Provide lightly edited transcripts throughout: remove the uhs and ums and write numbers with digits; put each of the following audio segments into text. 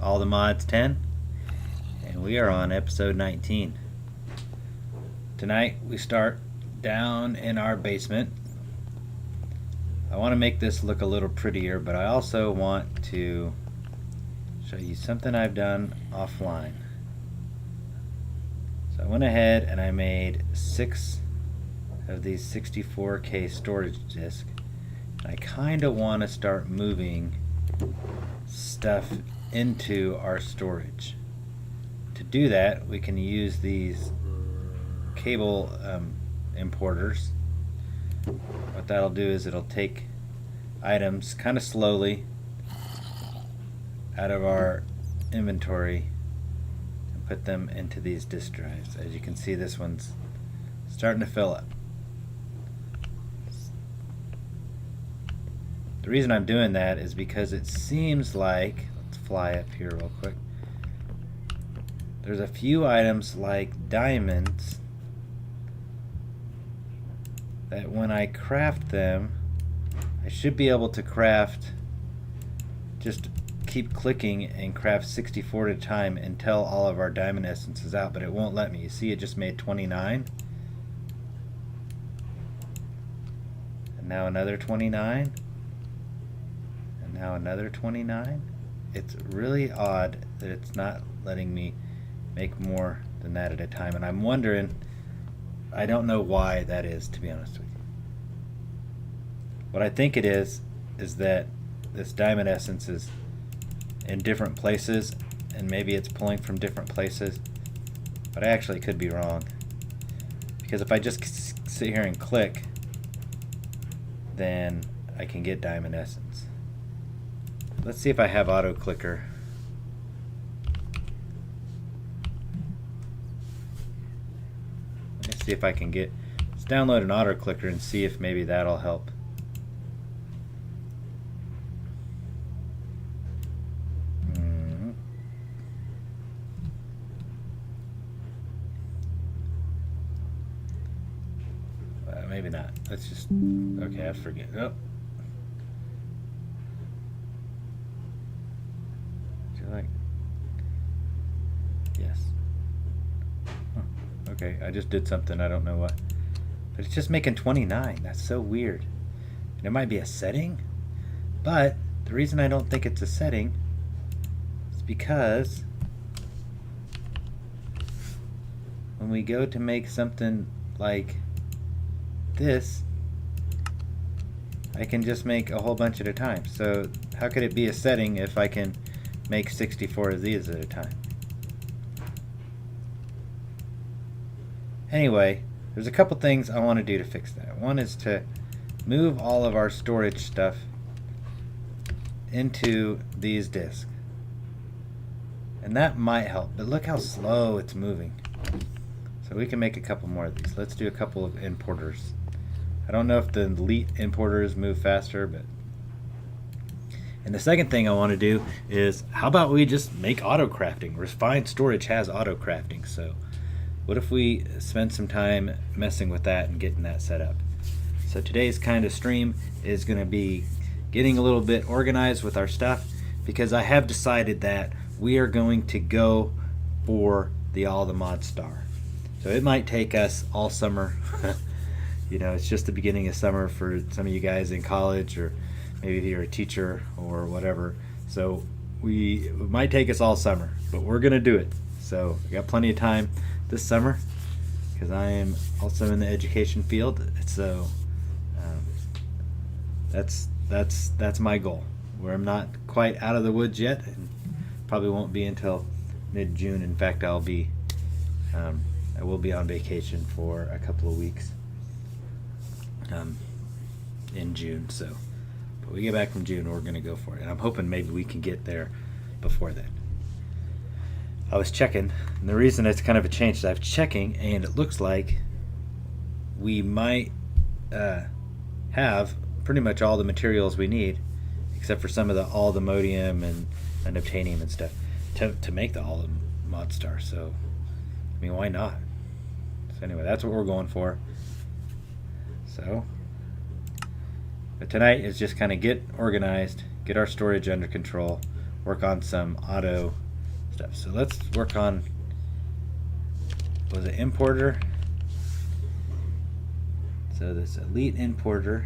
All the Mods 10, and we are on episode 19. Tonight we start down in our basement. I want to make this look a little prettier, but I also want to show you something I've done offline. So I went ahead and I made 6 of these 64K storage discs. I kind of want to start moving stuff into our storage. To do that, we can use these cable importers. What that'll do is it'll take items kind of slowly out of our inventory and put them into these disk drives. As you can see, this one's starting to fill up. The reason I'm doing that is because it seems like, let's fly up here real quick, there's a few items like diamonds that when I craft them, I should be able to craft, just keep clicking and craft 64 at a time until all of our diamond essence is out, but it won't let me. You see, it just made 29. And now another 29. Now another 29. It's really odd that it's not letting me make more than that at a time, and I'm wondering, I don't know why that is, to be honest with you. What I think it is that this diamond essence is in different places, and maybe it's pulling from different places, but I actually could be wrong, because if I just sit here and click, then I can get diamond essence. Let's see if I have auto clicker. Let's see if I can let's download an auto clicker and see if maybe that'll help. Maybe not. Let's just, okay, I forget. Oh. Like, yes. Huh. Okay, I just did something, I don't know what, but it's just making 29. That's so weird. And it might be a setting, but the reason I don't think it's a setting is because when we go to make something like this, I can just make a whole bunch at a time. So how could it be a setting if I can make 64 of these at a time? Anyway, there's a couple things I want to do to fix that. One is to move all of our storage stuff into these disks, and that might help, but look how slow it's moving. So we can make a couple more of these. Let's do a couple of importers. I don't know if the elite importers move faster, but and the second thing I want to do is, how about we just make auto crafting? Refined Storage has auto crafting, so what if we spend some time messing with that and getting that set up? So today's kind of stream is going to be getting a little bit organized with our stuff, because I have decided that we are going to go for the All the Mod Star. So it might take us all summer. You know, it's just the beginning of summer for some of you guys in college, or maybe you're a teacher or whatever. So it might take us all summer, but we're gonna do it. So we got plenty of time this summer, because I am also in the education field. So that's my goal. Where I'm not quite out of the woods yet, and probably won't be until mid-June. In fact, I will be on vacation for a couple of weeks in June. So but we get back from June, we're going to go for it. And I'm hoping maybe we can get there before then. I was checking, and the reason it's kind of a change is I was checking, and it looks like we might have pretty much all the materials we need, except for some of all the modium and obtanium and stuff, to make the all the mod star. So, I mean, why not? So anyway, that's what we're going for. So, but tonight is just kind of get organized, get our storage under control. work on some auto stuff. So let's work on, was it importer? So this elite importer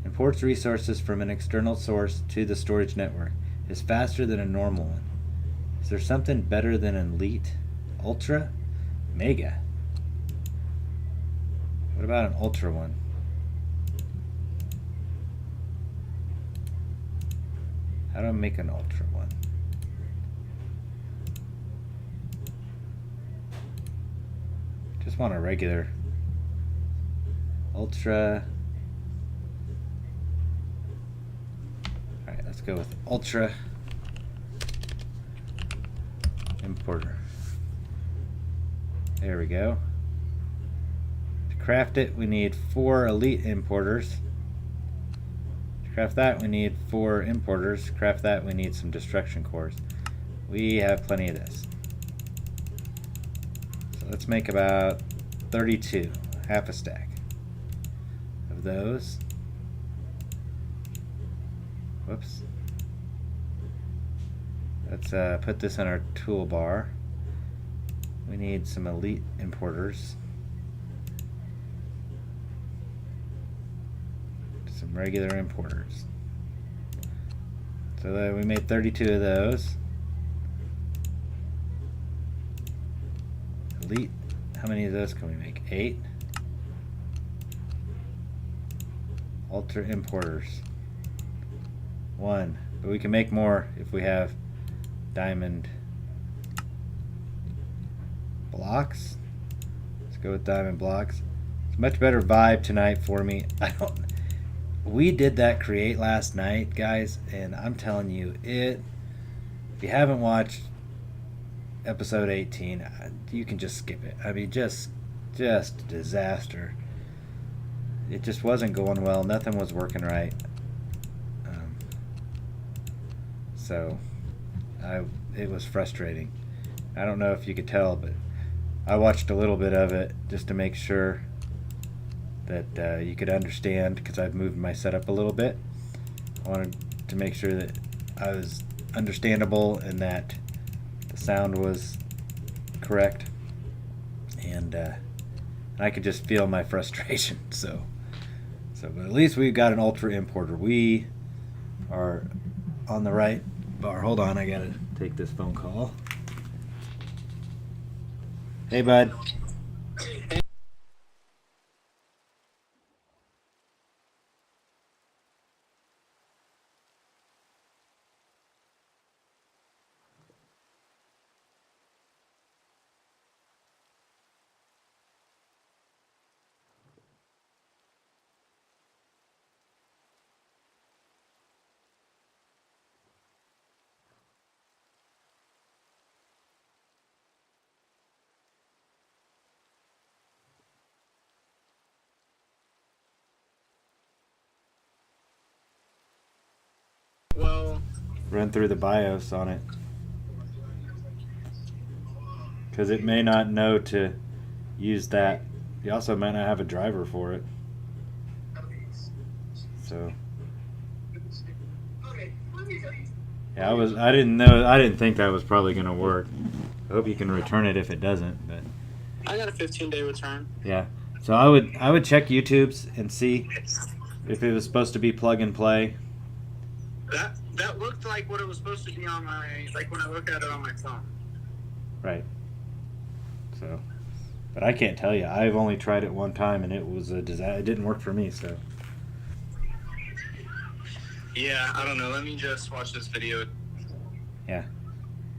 imports resources from an external source to the storage network. It's faster than a normal one. Is there something better than an elite? Ultra? Mega? What about an ultra one? How do I make an ultra one? Just want a regular ultra. Alright, let's go with ultra importer. There we go. To craft it, we need 4 elite importers. To craft that, we need 4 importers. To craft that, we need some destruction cores. We have plenty of this. So let's make about 32, half a stack of those. Whoops. Let's put this in our toolbar. We need some elite importers. Some regular importers. So that we made 32 of those. Elite, how many of those can we make? 8. Ultra importers. 1. But we can make more if we have diamond blocks. Let's go with diamond blocks. It's a much better vibe tonight for me. We did that create last night, guys, and I'm telling you, if you haven't watched episode 18, you can just skip it. I mean, just disaster. It just wasn't going well. Nothing was working right. So it was frustrating. I don't know if you could tell, but I watched a little bit of it just to make sure that you could understand, because I've moved my setup a little bit. I wanted to make sure that I was understandable and that the sound was correct, and I could just feel my frustration. So but at least we've got an ultra importer. We are on the right bar. Hold on, I gotta take this phone call. Hey, bud. Well, Run through the BIOS on it, because it may not know to use that. You also might not have a driver for it. So yeah, I didn't think that was probably gonna work. I hope you can return it if it doesn't, but I got a 15-day return. yeah. So I would check YouTube's and see if it was supposed to be plug and play. That looked like what it was supposed to be on my, like when I look at it on my phone. Right. So, but I can't tell you. I've only tried it one time and it was a disaster. It didn't work for me. So. Yeah, I don't know. Let me just watch this video. Yeah.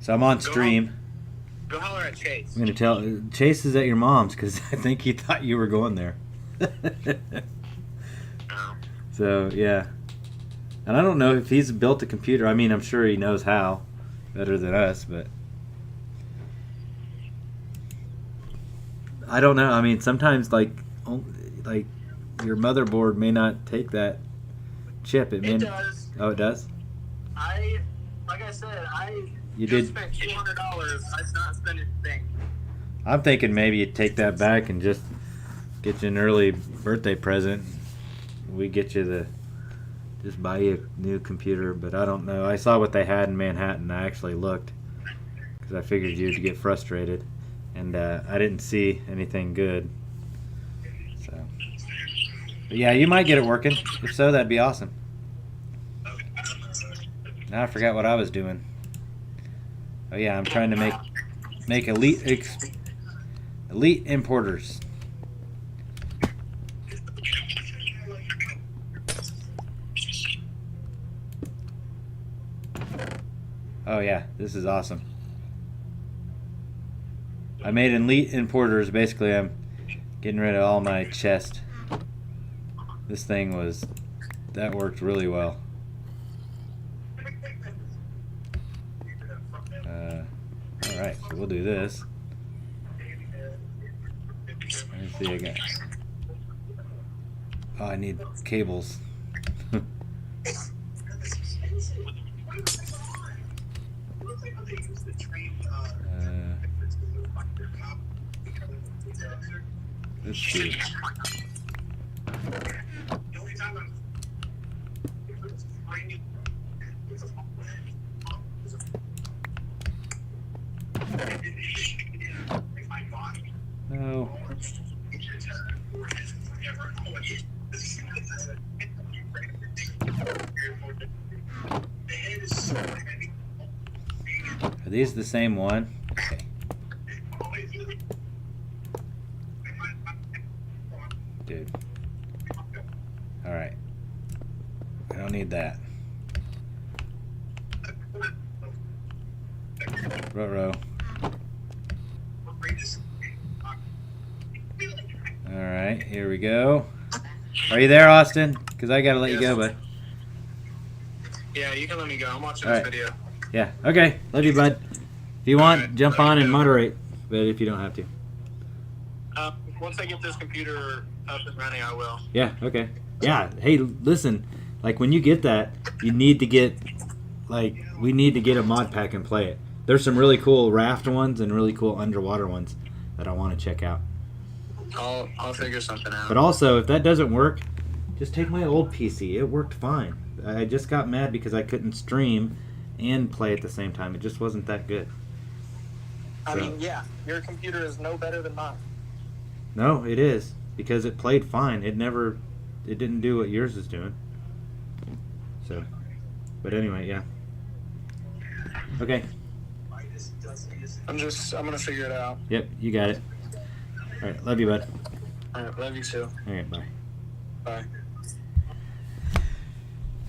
So I'm on stream. Go holler at Chase. I'm gonna tell Chase is at your mom's because I think he thought you were going there. Oh. So yeah. And I don't know if he's built a computer. I mean, I'm sure he knows how better than us, but I don't know. I mean, sometimes like your motherboard may not take that chip. It does. Oh, it does? Like I said, You just did. spent $200. I did not spend a thing. I'm thinking maybe you take that back and just get you an early birthday present. We get you just buy you a new computer, but I don't know. I saw what they had in Manhattan. I actually looked because I figured you'd get frustrated, and I didn't see anything good. So, but yeah, you might get it working. If so, that'd be awesome. Now I forgot what I was doing. Oh yeah, I'm trying to make elite importers. Oh yeah, this is awesome. I made elite importers. Basically, I'm getting rid of all my chest. This thing that worked really well. Alright, so we'll do this. Let's see again. Oh, I need cables. Let's see. No. Are these the same one? Okay. Dude. Alright. I don't need that. Ruh-roh. Alright, here we go. Are you there, Austin? Because I gotta let you go, bud. Yeah, you can let me go. I'm watching Alright. this video. Yeah, okay. Love you, bud. If you want, jump on and moderate, but if you don't have to. Once I get this computer up and running, I will. Yeah, okay. Yeah, hey, listen, like when you get that, you need to get, we need to get a mod pack and play it. There's some really cool raft ones and really cool underwater ones that I want to check out. I'll figure something out. But also, if that doesn't work, just take my old PC. It worked fine. I just got mad because I couldn't stream and play at the same time. It just wasn't that good. I mean, yeah, your computer is no better than mine. No, it is, because it played fine. It didn't do what yours is doing. So, but anyway, yeah. Okay. I'm gonna figure it out. Yep, you got it. All right, love you, bud. All right, love you too. All right, bye. Bye.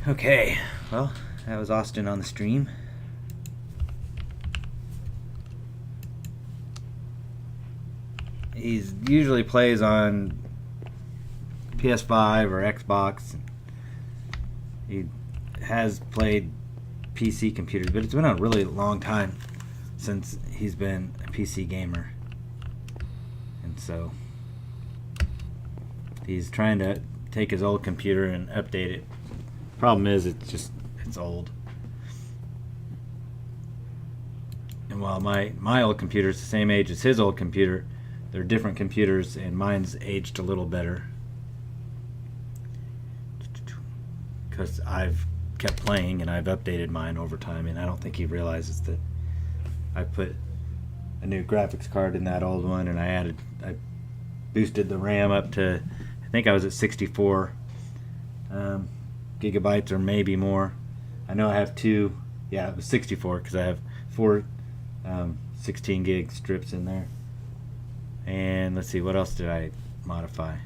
Okay, well, that was Austin on the stream. He usually plays on PS5 or Xbox. He has played PC computers, but it's been a really long time since he's been a PC gamer. And so he's trying to take his old computer and update it. Problem is, it's old. And while my old computer is the same age as his old computer, they're different computers, and mine's aged a little better because I've kept playing and I've updated mine over time, and I don't think he realizes that I put a new graphics card in that old one, and I boosted the RAM up to, I think I was at 64 gigabytes or maybe more. I know I have two, yeah, it was 64 because I have four 16 gig strips in there. And let's see, what else did I modify?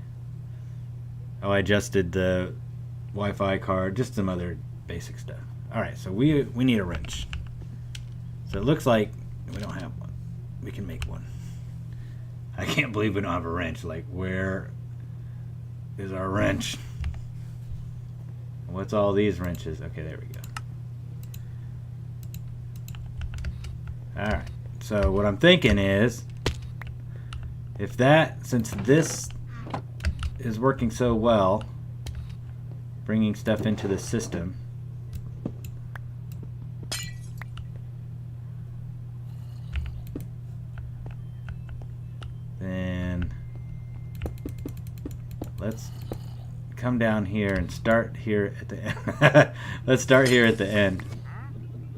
Oh, I adjusted the Wi-Fi card, just some other basic stuff. Alright, so we need a wrench. So it looks like we don't have one. We can make one. I can't believe we don't have a wrench. Like, where is our wrench? What's all these wrenches? Okay, there we go. Alright, so what I'm thinking is, since this is working so well, bringing stuff into the system, then let's come down here and start here at the end. Let's start here at the end.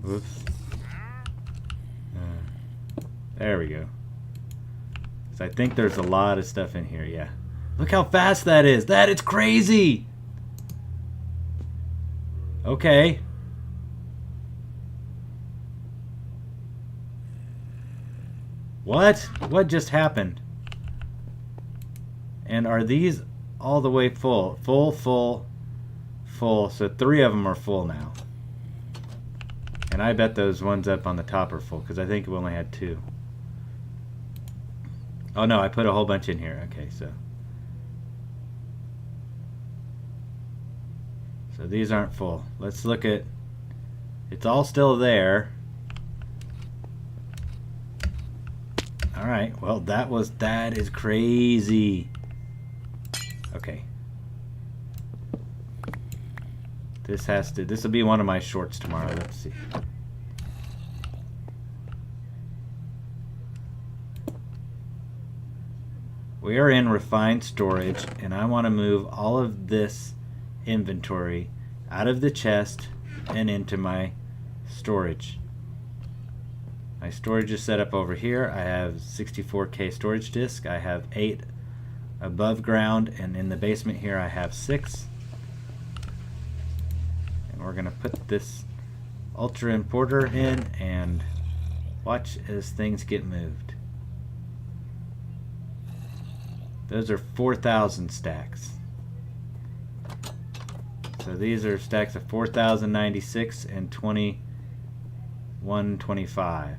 Whoops. There we go. So I think there's a lot of stuff in here, yeah. Look how fast that is. That is crazy. Okay. What? What just happened? And are these all the way full? Full, full, full. So 3 of them are full now. And I bet those ones up on the top are full because I think we only had 2. Oh no, I put a whole bunch in here. Okay, so these aren't full. Let's look at, it's all still there. All right, well that is crazy. Okay. This will be one of my shorts tomorrow. Let's see. We are in refined storage, and I want to move all of this inventory out of the chest and into my storage. My storage is set up over here. I have 64K storage disk. I have 8 above ground, and in the basement here I have 6. And we're going to put this ultra importer in and watch as things get moved. Those are 4,000 stacks. So these are stacks of 4,096 and 2125.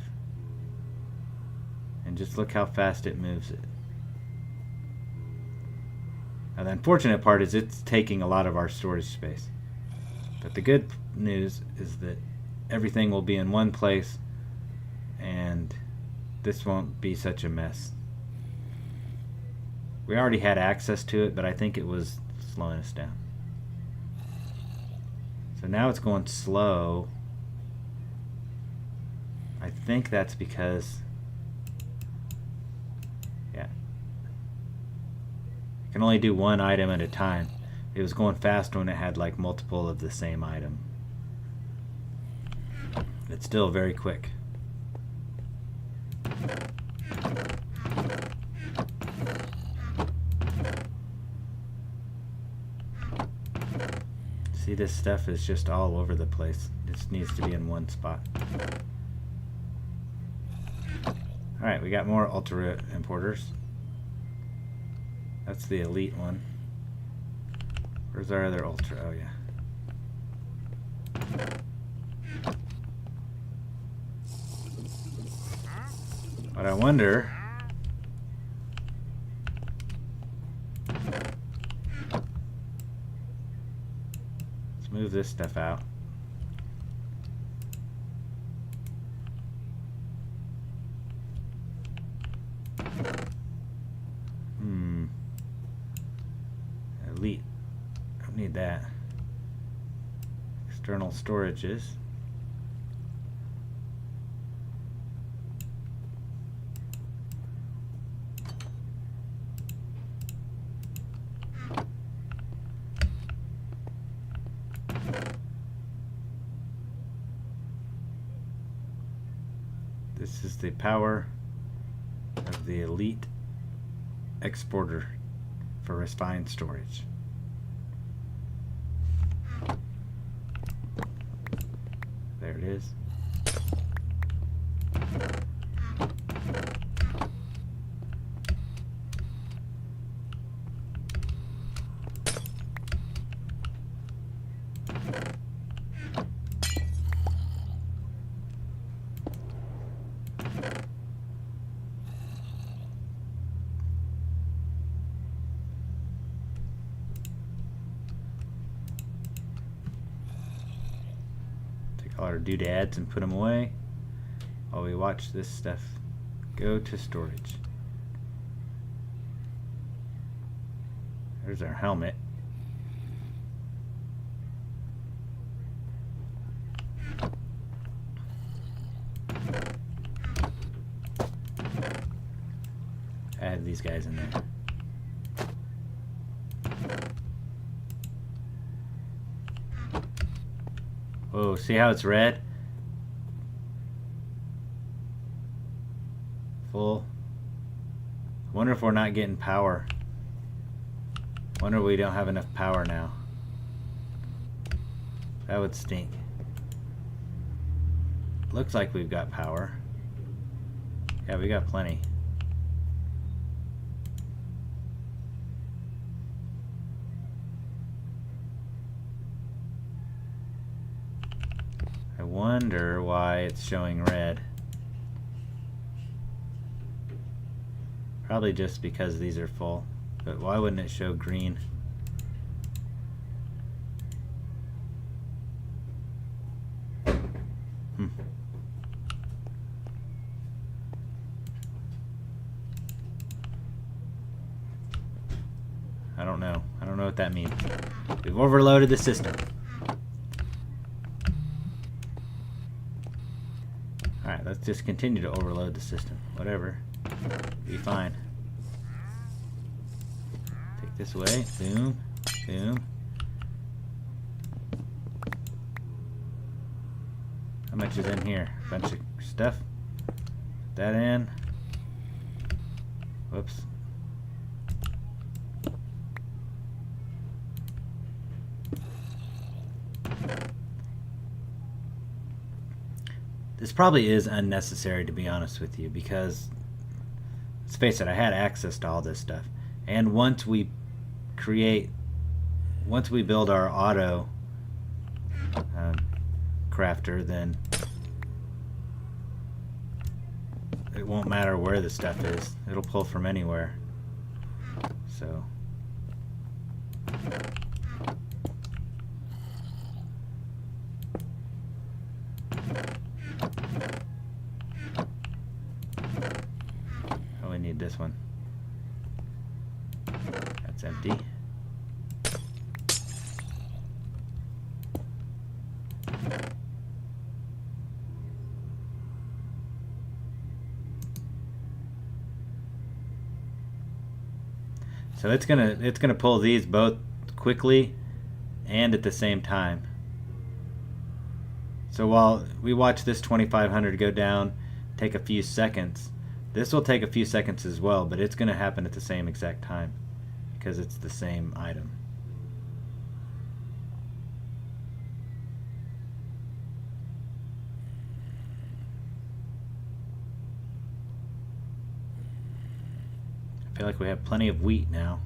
And just look how fast it moves it. Now the unfortunate part is it's taking a lot of our storage space. But the good news is that everything will be in one place and this won't be such a mess. We already had access to it, but I think it was slowing us down. So now it's going slow. I think that's because, yeah, you can only do one item at a time. It was going fast when it had like multiple of the same item. It's still very quick. See, this stuff is just all over the place. This needs to be in one spot. Alright, we got more ultra importers. That's the elite one. Where's our other ultra? Oh yeah. But I wonder, let's move this stuff out. Elite. Don't need that. External storages. This is the power of the elite exporter for refined storage. There it is. All our doodads and put them away while we watch this stuff go to storage. There's our helmet. Add these guys in there. Whoa, see how it's red? Full. I wonder if we're not getting power. Wonder if we don't have enough power now. That would stink. Looks like we've got power. Yeah, we got plenty. I wonder why it's showing red. Probably just because these are full. But why wouldn't it show green? I don't know. I don't know what that means. We've overloaded the system. Alright, let's just continue to overload the system. Whatever. Be fine. Take this away. Boom. Boom. How much is in here? Bunch of stuff. Put that in. Whoops. This probably is unnecessary, to be honest with you, because let's face it, I had access to all this stuff. And once we build our auto crafter, then it won't matter where the stuff is. It'll pull from anywhere. So oh, we need this one. That's empty. So it's gonna pull these both quickly and at the same time. So while we watch this 2500 go down, take a few seconds, this will take a few seconds as well, but it's gonna happen at the same exact time because it's the same item. I feel like we have plenty of wheat now.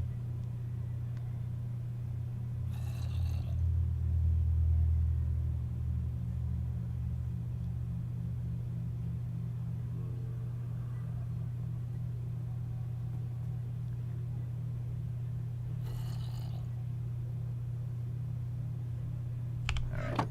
All right.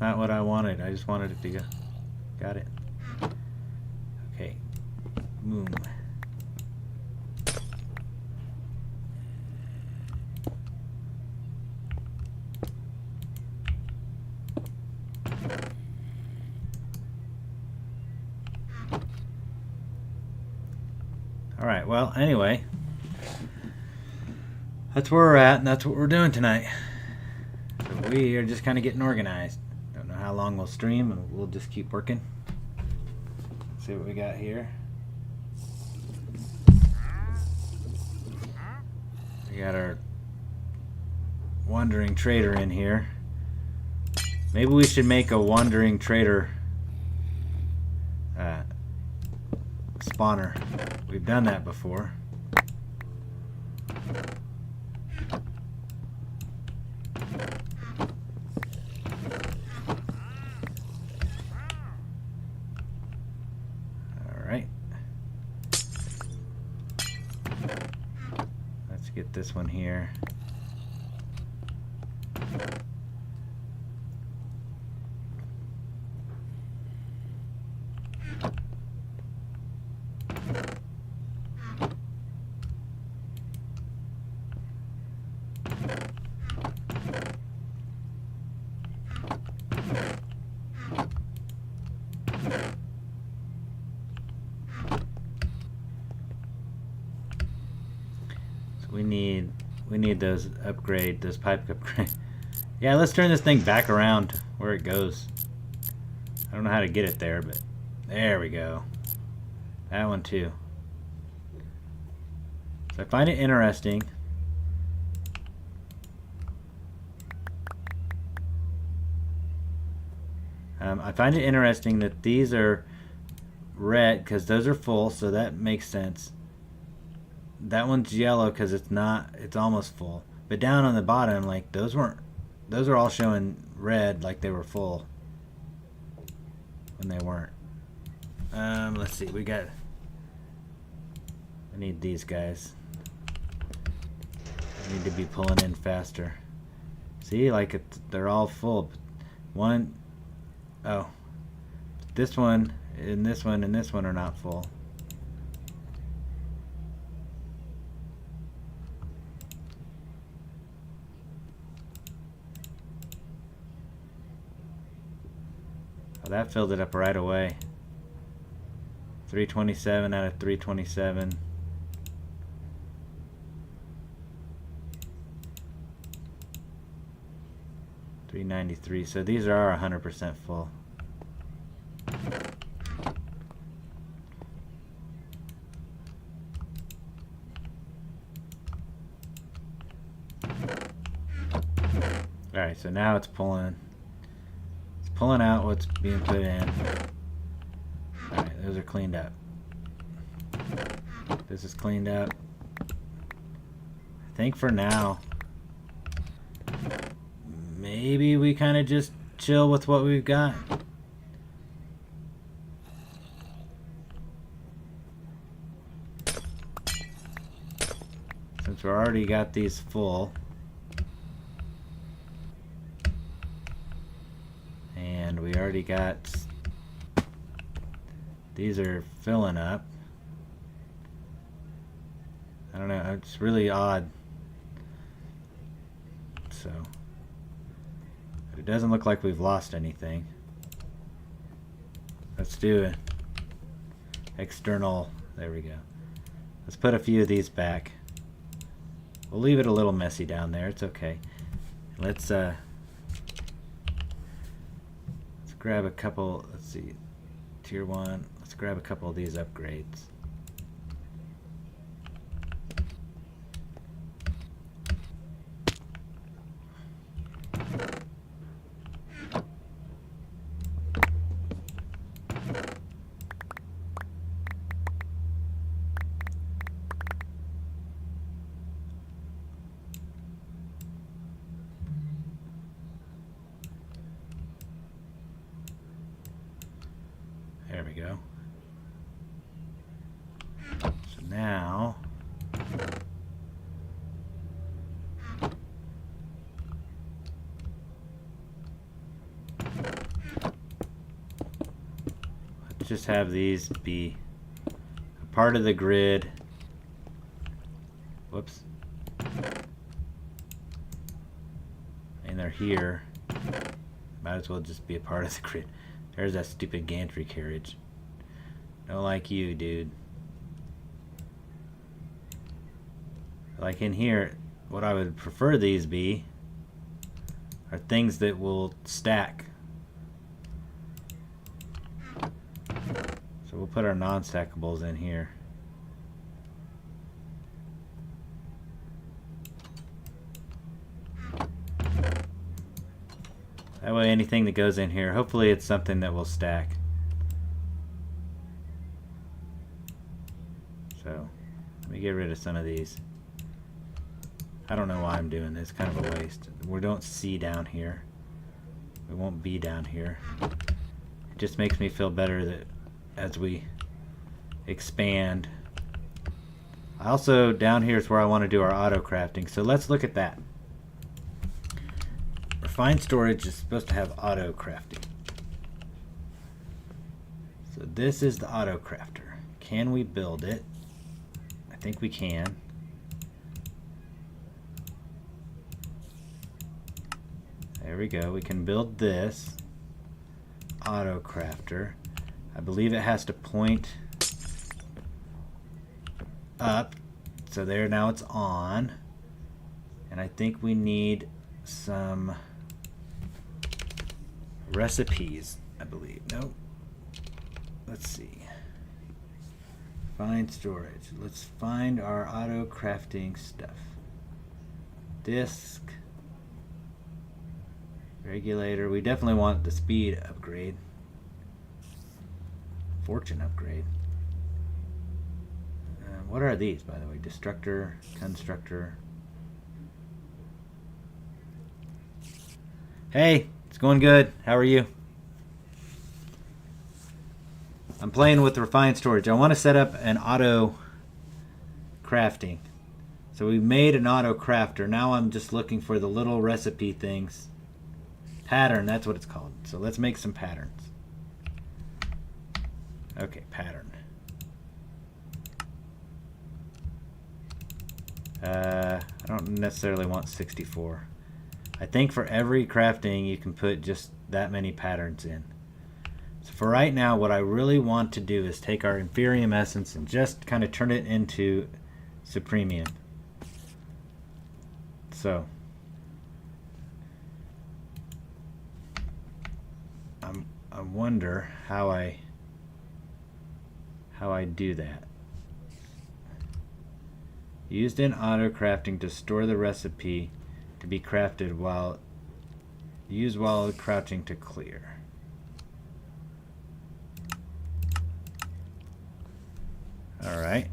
Not what I wanted. I just wanted it to go. Got it. Okay. Boom. All right. Well, anyway, that's where we're at, and that's what we're doing tonight. So we are just kind of getting organized. Don't know how long we'll stream, and we'll just keep working. Let's see what we got here. We got our wandering trader in here. Maybe we should make a wandering trader spawner. We've done that before. Alright. Let's get this one here. We need those pipe upgrade. Yeah, let's turn this thing back around where it goes. I don't know how to get it there, but there we go. That one too. So I find it interesting. I find it interesting that these are red because those are full, so that makes sense. That one's yellow because it's almost full. But down on the bottom, like those are all showing red like they were full when they weren't. Let's see, I need these guys. I need to be pulling in faster. See, like they're all full. This one and this one and this one are not full. Oh, that filled it up right away. 327 out of 327. $393. So these are 100% full. Alright, so now it's pulling out what's being put in. Alright, those are cleaned up. This is cleaned up. I think for now, maybe we kind of just chill with what we've got. Since we already got these full. And we already got, these are filling up. I don't know, it's really odd. So, but it doesn't look like we've lost anything. Let's do it. External, there we go. Let's put a few of these back. We'll leave it a little messy down there, it's okay. Let's grab a couple, let's see, tier 1, let's grab a couple of these upgrades. There we go. So now let's just have these be a part of the grid. Whoops. And they're here. Might as well just be a part of the grid. There's that stupid gantry carriage. Don't like you, dude. Like in here, what I would prefer these be are things that will stack. So we'll put our non-stackables in here. That way anything that goes in here, hopefully it's something that will stack. So, let me get rid of some of these. I don't know why I'm doing this, kind of a waste. We don't see down here. We won't be down here. It just makes me feel better that as we expand. Also, down here is where I want to do our auto crafting. So let's look at that. Refined storage is supposed to have auto crafting. So this is the auto crafter. Can we build it? I think we can. There we go. We can build this auto crafter. I believe it has to point up so there, now it's on. And I think we need some recipes, I believe. Nope. Let's see. Find storage. Let's find our auto crafting stuff. Disk. Regulator. We definitely want the speed upgrade. Fortune upgrade. What are these, by the way? Destructor, constructor. Hey, it's going good. How are you? I'm playing with refined storage. I want to set up an auto crafting. So we made an auto crafter. Now I'm just looking for the little recipe things. Pattern, that's what it's called. So let's make some patterns. Okay, pattern. I don't necessarily want 64. I think for every crafting you can put just that many patterns in. So for right now, what I really want to do is take our Inferium Essence and just kind of turn it into Supremium. So I wonder how I do that. Used in auto crafting to store the recipe to be crafted while crouching to clear. All right.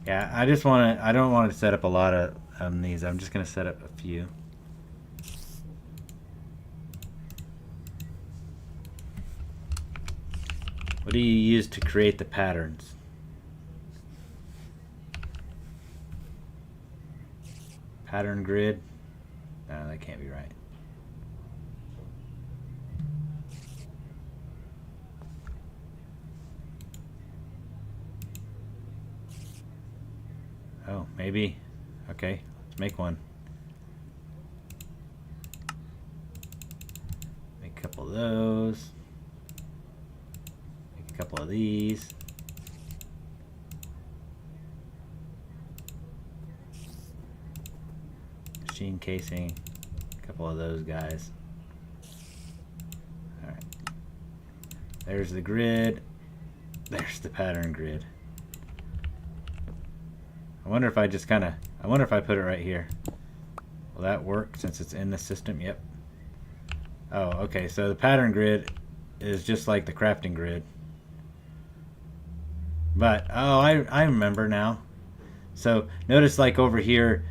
Yeah, I don't want to set up a lot of these. I'm just going to set up a few. What do you use to create the patterns? Pattern grid? No, that can't be right. Oh, maybe. Okay, let's make one. Make a couple of those. Make a couple of these. Machine casing. A couple of those guys. Alright. There's the grid. There's the pattern grid. I wonder if I just kind of, I wonder if I put it right here. Will that work since it's in the system? Yep. Oh, okay, so the pattern grid is just like the crafting grid. But, oh, I remember now. So notice like over here,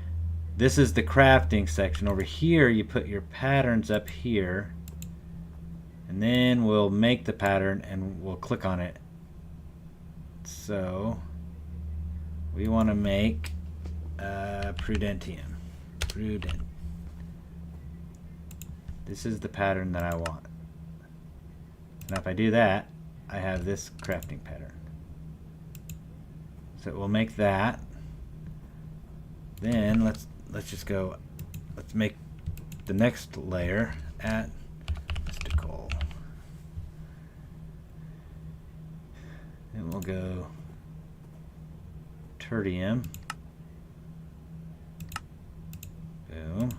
this is the crafting section. Over here, you put your patterns up here. And then we'll make the pattern and we'll click on it. So we want to make Prudentium. Prudent. This is the pattern that I want. Now if I do that, I have this crafting pattern. So we'll make that. Then let's just go. Let's make the next layer at mystical. Then we'll go tertium. Boom.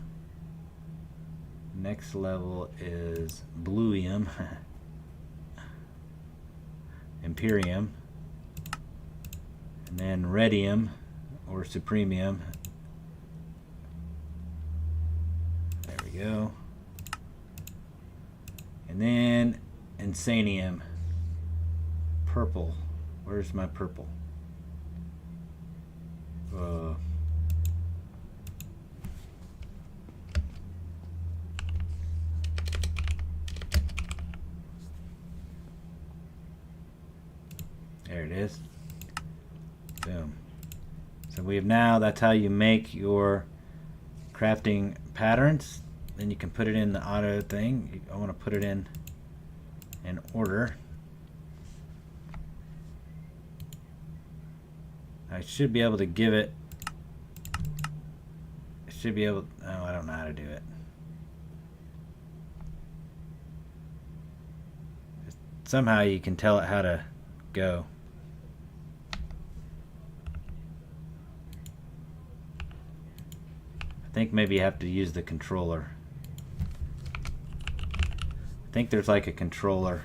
Next level is bluium. Imperium. And then redium or supremium. There we go. And then insanium. Purple. Where's my purple? There it is. Boom. So we have now, that's how you make your crafting patterns. Then you can put it in the auto thing. I want to put it in order. I should be able to give it, oh, I don't know how to do it. Somehow you can tell it how to go. I think maybe you have to use the controller. I think there's like a controller.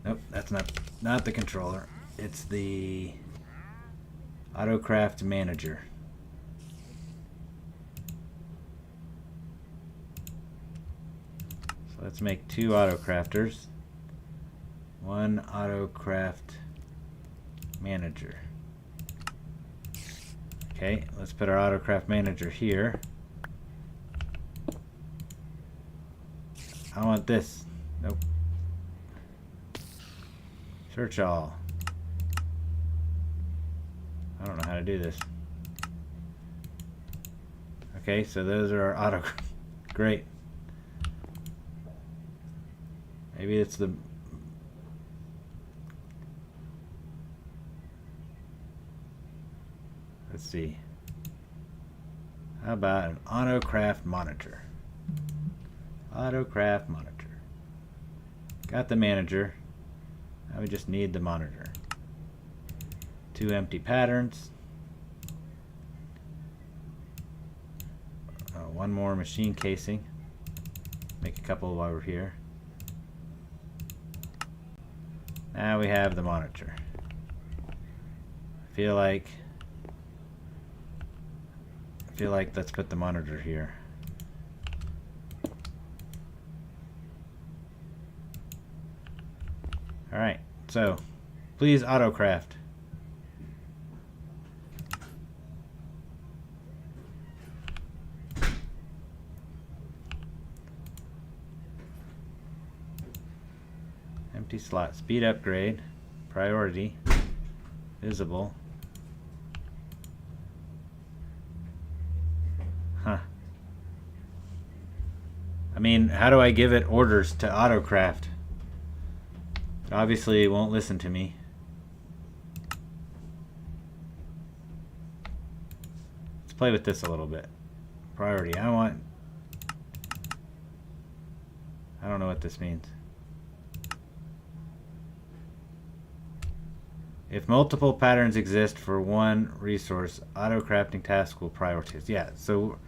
Nope, that's not the controller. It's the AutoCraft Manager. So let's make 2 AutoCrafters. 1 AutoCraft Manager. Okay, let's put our AutoCraft Manager here. I want this. Nope. Search all. I don't know how to do this. Okay, so those are our auto. Great. Maybe it's the. Let's see. How about an AutoCraft monitor? AutoCraft monitor. Got the manager. Now we just need the monitor. 2 empty patterns. 1 more machine casing. Make a couple while we're here. Now we have the monitor. I feel like let's put the monitor here. Alright, so please AutoCraft. Empty slot, speed upgrade, priority, visible. Huh. I mean, how do I give it orders to AutoCraft? It obviously won't listen to me. Let's play with this a little bit. Priority. I don't know what this means. If multiple patterns exist for one resource, auto crafting task will prioritize. Yeah, so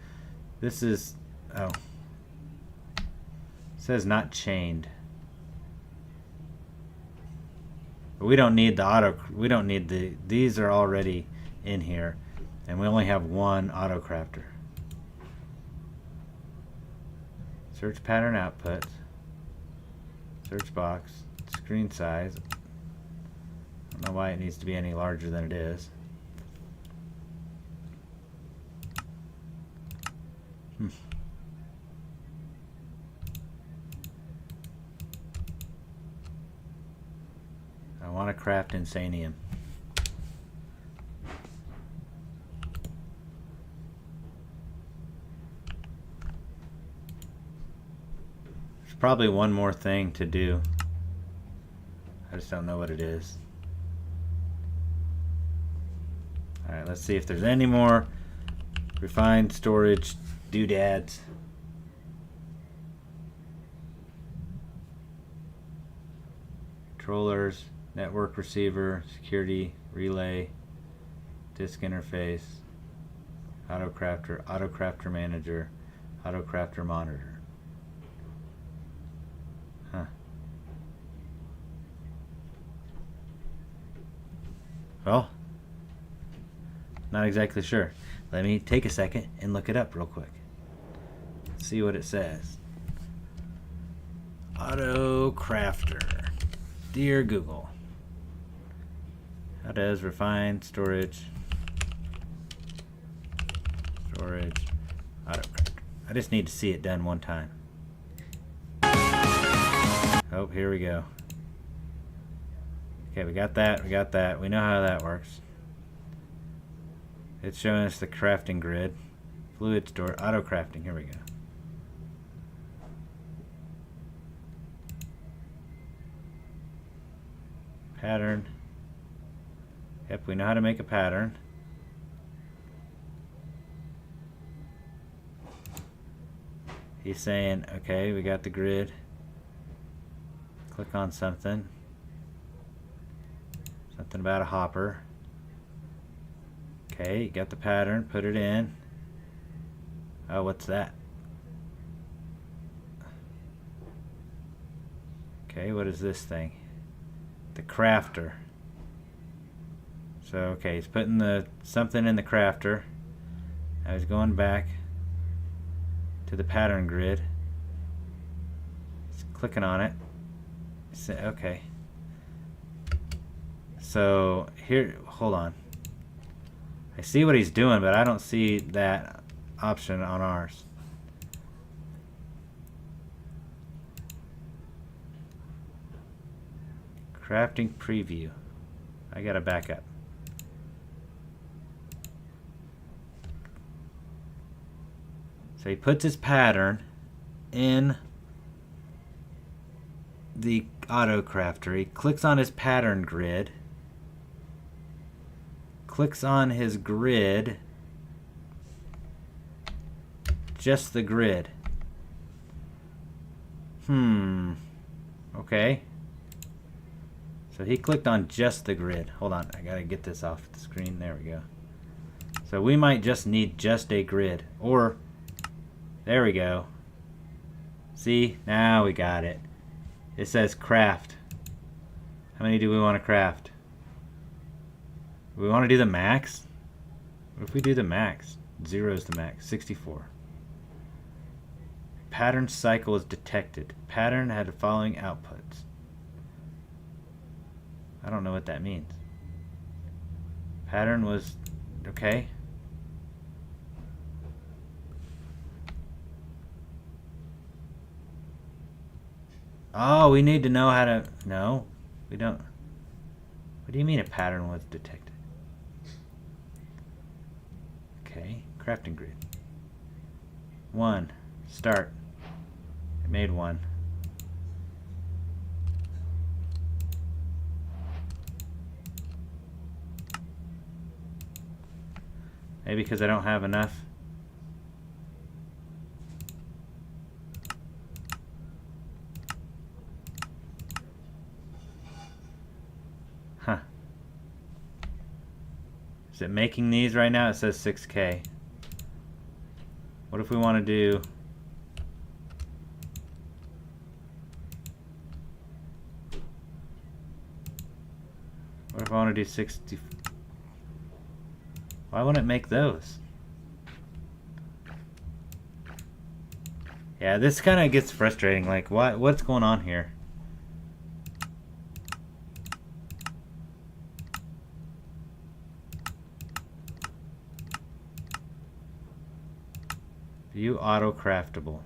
this is, oh, it says not chained. But we don't need these are already in here, and we only have 1 auto crafter. Search pattern output, search box, screen size. I don't know why it needs to be any larger than it is. I want to craft Insanium. There's probably one more thing to do. I just don't know what it is. Alright, let's see if there's any more refined storage doodads. Controllers, network receiver, security, relay, disk interface, AutoCrafter manager, AutoCrafter monitor. Huh. Well, not exactly sure. Let me take a second and look it up real quick. See what it says. AutoCrafter. Dear Google. How does refined storage AutoCrafter? I just need to see it done one time. Oh, here we go. Okay, we got that. We know how that works. It's showing us the crafting grid. Fluid store, auto crafting. Here we go. Pattern. Yep, we know how to make a pattern. He's saying, okay, we got the grid. Click on something. Something about a hopper. Okay, got the pattern, put it in. Oh, what's that? Okay, what is this thing? The crafter. So, okay, he's putting something in the crafter. Now he's going back to the pattern grid. He's clicking on it. Okay. So, here, hold on. I see what he's doing, but I don't see that option on ours. Crafting preview. I gotta back up. So he puts his pattern in the auto crafter. He clicks on his pattern grid. Clicks on his grid. Just the grid. Okay. So he clicked on just the grid. Hold on, I gotta get this off the screen. There we go. So we might just need just a grid. Or, there we go. See, now we got it. It says craft. How many do we want to craft? Do we want to do the max? What if we do the max? 0 is the max. 64. Pattern cycle is detected. Pattern had the following outputs. I don't know what that means. Pattern was okay. Oh, we need to know how to... No, we don't. What do you mean a pattern was detected? Okay, crafting grid. 1, start. It made 1. Maybe because I don't have enough. Huh. Is it making these right now? It says 6K. What if we want to do... What if I want to do 60... Why wouldn't it make those? Yeah, this kind of gets frustrating. Like, what's going on here? View auto craftable.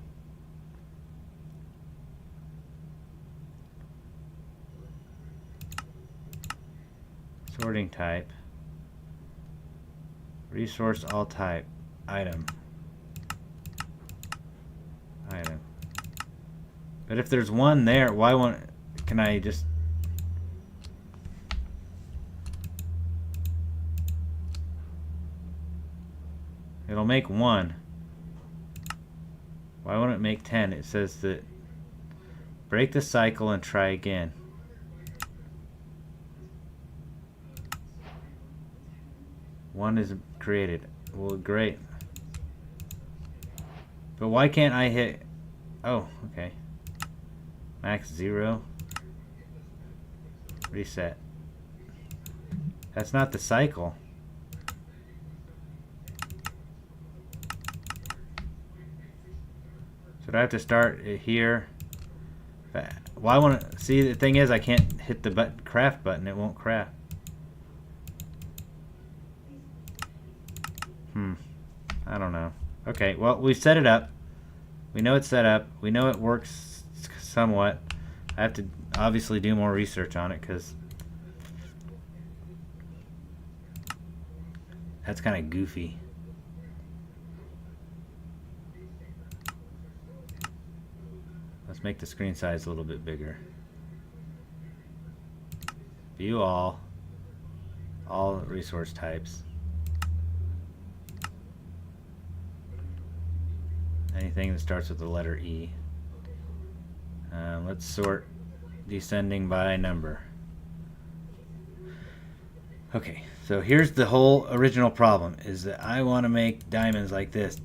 Sorting type. Resource all type. Item. Item. But if there's one there, why won't... Can I just... It'll make 1. Why won't it make 10? It says that... Break the cycle and try again. One is created. Well, great. But why can't I hit... Oh, okay. Max 0. Reset. That's not the cycle. So do I have to start it here? Why won't it... See, the thing is I can't hit the craft button. It won't craft. I don't know. Okay, well, we've set it up. We know it's set up. We know it works somewhat. I have to obviously do more research on it because that's kind of goofy. Let's make the screen size a little bit bigger. View all resource types. Anything that starts with the letter E. Let's sort descending by number. Okay, so here's the whole original problem, is that I want to make diamonds like this.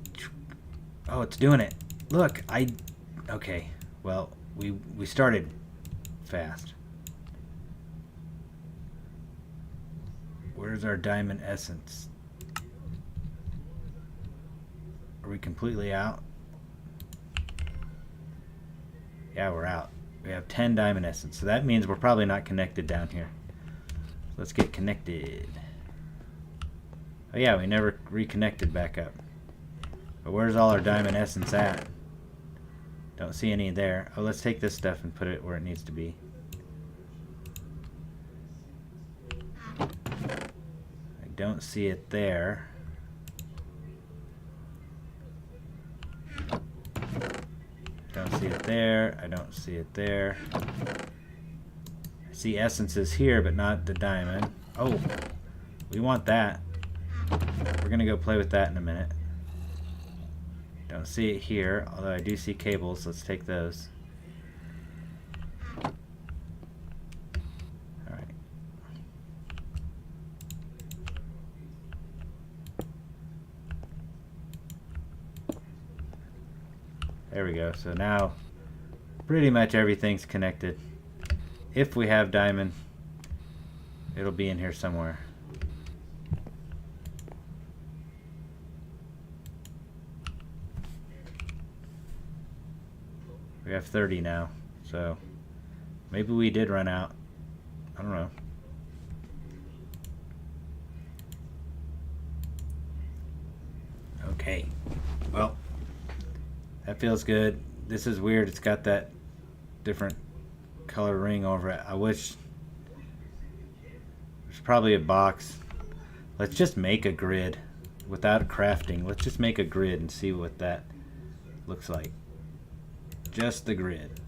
Oh, it's doing it. Look, okay, well, we started fast. Where's our diamond essence? Are we completely out? Yeah, we're out. We have 10 diamond essence, so that means we're probably not connected down here. Let's get connected. Oh yeah, we never reconnected back up. But where's all our diamond essence at? Don't see any there. Oh, let's take this stuff and put it where it needs to be. I don't see it there. Don't see it there. I don't see it there. I see essences here, but not the diamond. Oh, we want that. We're gonna go play with that in a minute. Don't see it here, although I do see cables. Let's take those. Alright. There we go. So now pretty much everything's connected. If we have diamond, it'll be in here somewhere. We have 30 now, so maybe we did run out. I don't know. Okay, well, that feels good. This is weird. It's got that different color ring over it. I wish there's probably a box. Let's just make a grid without crafting. Let's just make a grid and see what that looks like. Just the grid.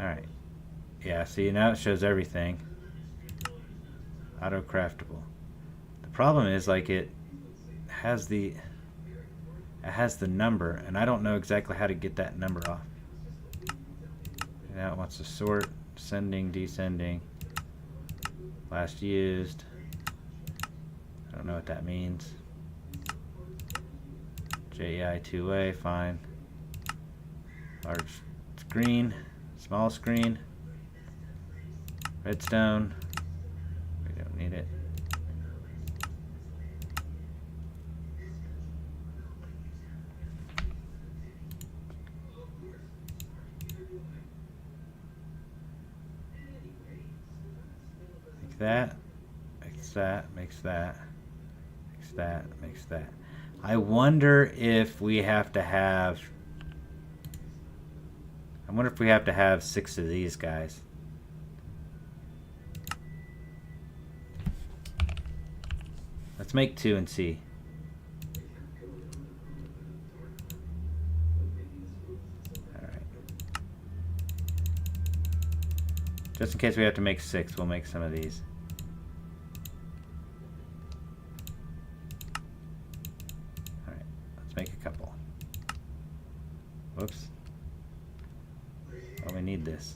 Alright. Yeah, see, now it shows everything. Auto craftable. The problem is, like, it has the number, and I don't know exactly how to get that number off. Now it wants to sort, sending, descending, last used. I don't know what that means. JEI 2A, fine. Large screen, small screen, redstone. We don't need it. That makes that, makes that, makes that, makes that. I wonder if we have to have, 6 of these guys. Let's make 2 and see. Alright. Just in case we have to make 6, we'll make some of these. Alright, let's make a couple. Whoops. Oh, we need this.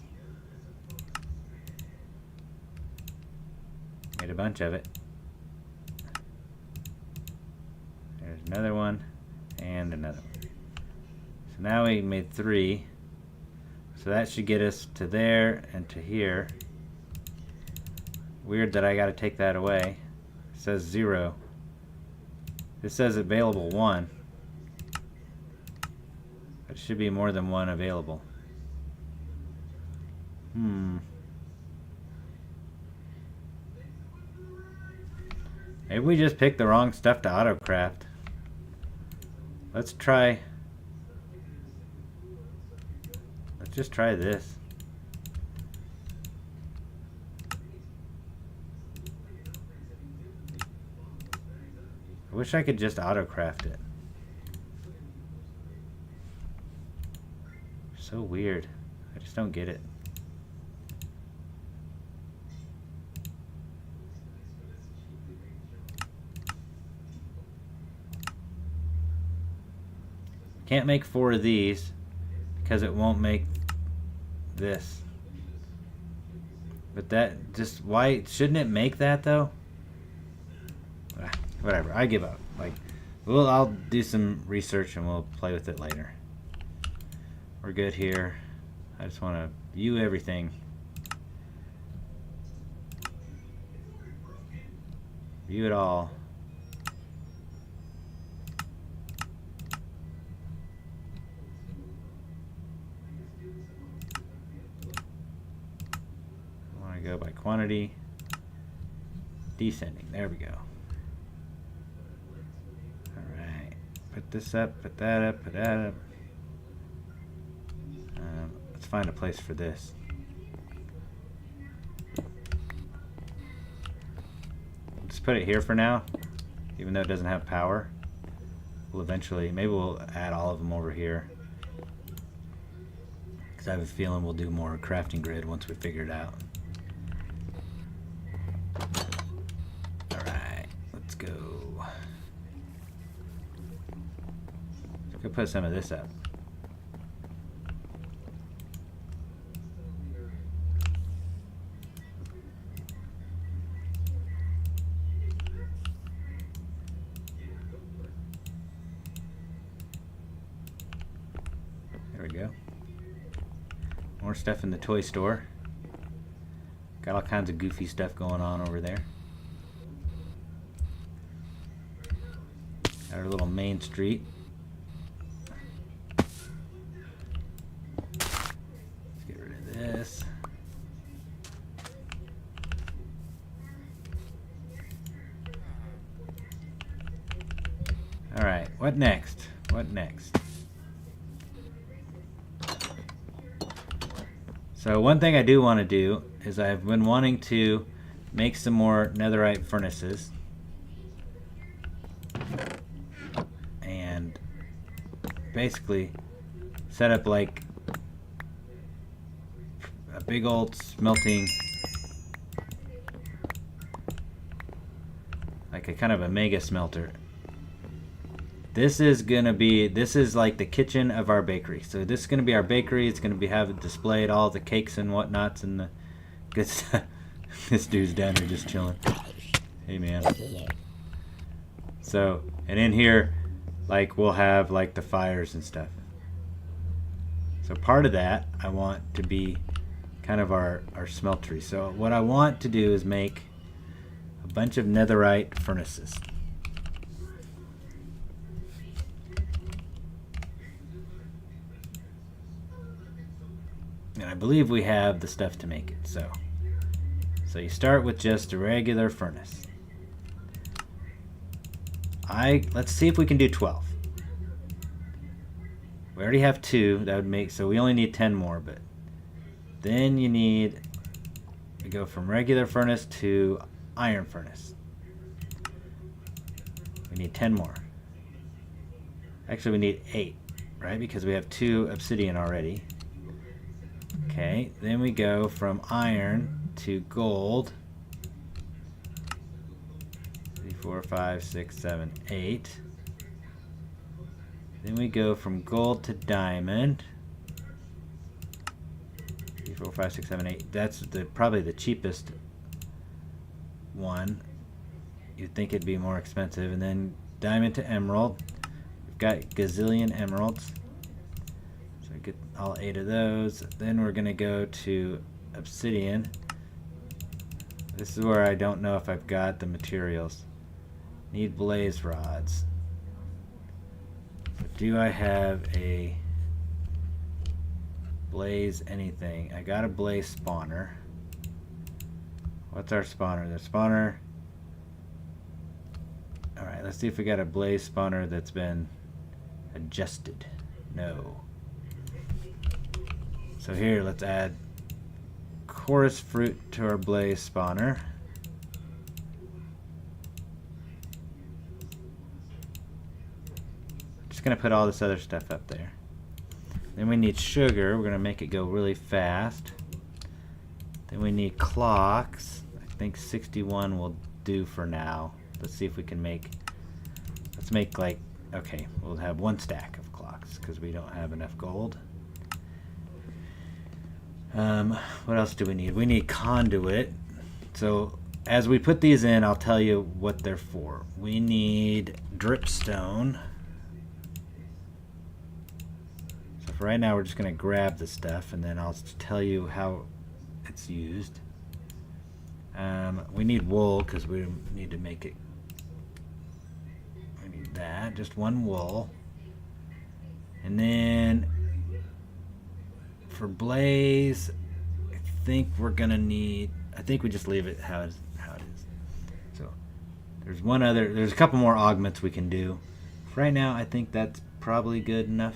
Made a bunch of it. There's another one, and another one. So now we made 3. So that should get us to there and to here. Weird that I gotta take that away. It says 0. This says available 1. But it should be more than 1 available. Maybe we just picked the wrong stuff to autocraft. Let's just try this. I wish I could just autocraft it. So weird. I just don't get it. Can't make 4 of these because it won't make this. But that just, why shouldn't it make that though? Whatever, I give up. Like, I'll do some research and we'll play with it later. We're good here. I just want to view everything. View it all. I want to go by quantity. Descending. There we go. Alright. Put this up, put that up, put that up. Let's find a place for this. Just put it here for now, even though it doesn't have power. We'll eventually, maybe we'll add all of them over here. Because I have a feeling we'll do more crafting grid once we figure it out. Alright, let's go. Let's go put some of this up. There we go. More stuff in the toy store. Got all kinds of goofy stuff going on over there. Got our little Main Street. Let's get rid of this. Alright, what next? What next? So one thing I do want to do is I've been wanting to make some more netherite furnaces and basically set up like a big old smelting, like a kind of a mega smelter. This is like the kitchen of our bakery. So this is gonna be our bakery. It's gonna be having displayed all the cakes and whatnots and the good stuff. This dude's down here just chilling. Hey man. So, and in here, like we'll have like the fires and stuff. So part of that I want to be kind of our smeltery. So what I want to do is make a bunch of netherite furnaces. And I believe we have the stuff to make it. So you start with just a regular furnace. Let's see if we can do 12. We already have 2. That would make, so we only need 10 more, but then you need to go from regular furnace to iron furnace. We need 10 more. Actually, we need 8, right? Because we have 2 obsidian already. Okay, then we go from iron to gold. 3, 4, 5, 6, 7, 8. Then we go from gold to diamond. 3, 4, 5, 6, 7, 8. That's probably the cheapest one. You'd think it'd be more expensive. And then diamond to emerald. We've got gazillion emeralds. Get all 8 of those. Then we're gonna go to obsidian. This is where I don't know if I've got the materials. Need blaze rods. But do I have a blaze anything? I got a blaze spawner. What's our spawner? The spawner. Alright, let's see if we got a blaze spawner that's been adjusted. No. So here, let's add chorus fruit to our blaze spawner. Just gonna put all this other stuff up there. Then we need sugar. We're gonna make it go really fast. Then we need clocks. I think 61 will do for now. Let's see if we can make, let's make like, okay, we'll have 1 stack of clocks. eggs because we don't have enough gold. What else do we need? We need conduit. So as we put these in, I'll tell you what they're for. We need dripstone. So for right now, we're just going to grab the stuff, and then I'll tell you how it's used. We need wool because we need to make it. We need that, just one wool. And then for blaze, I think we're going to need, I think we just leave it how it is. So there's a couple more augments we can do. For right now, I think that's probably good enough.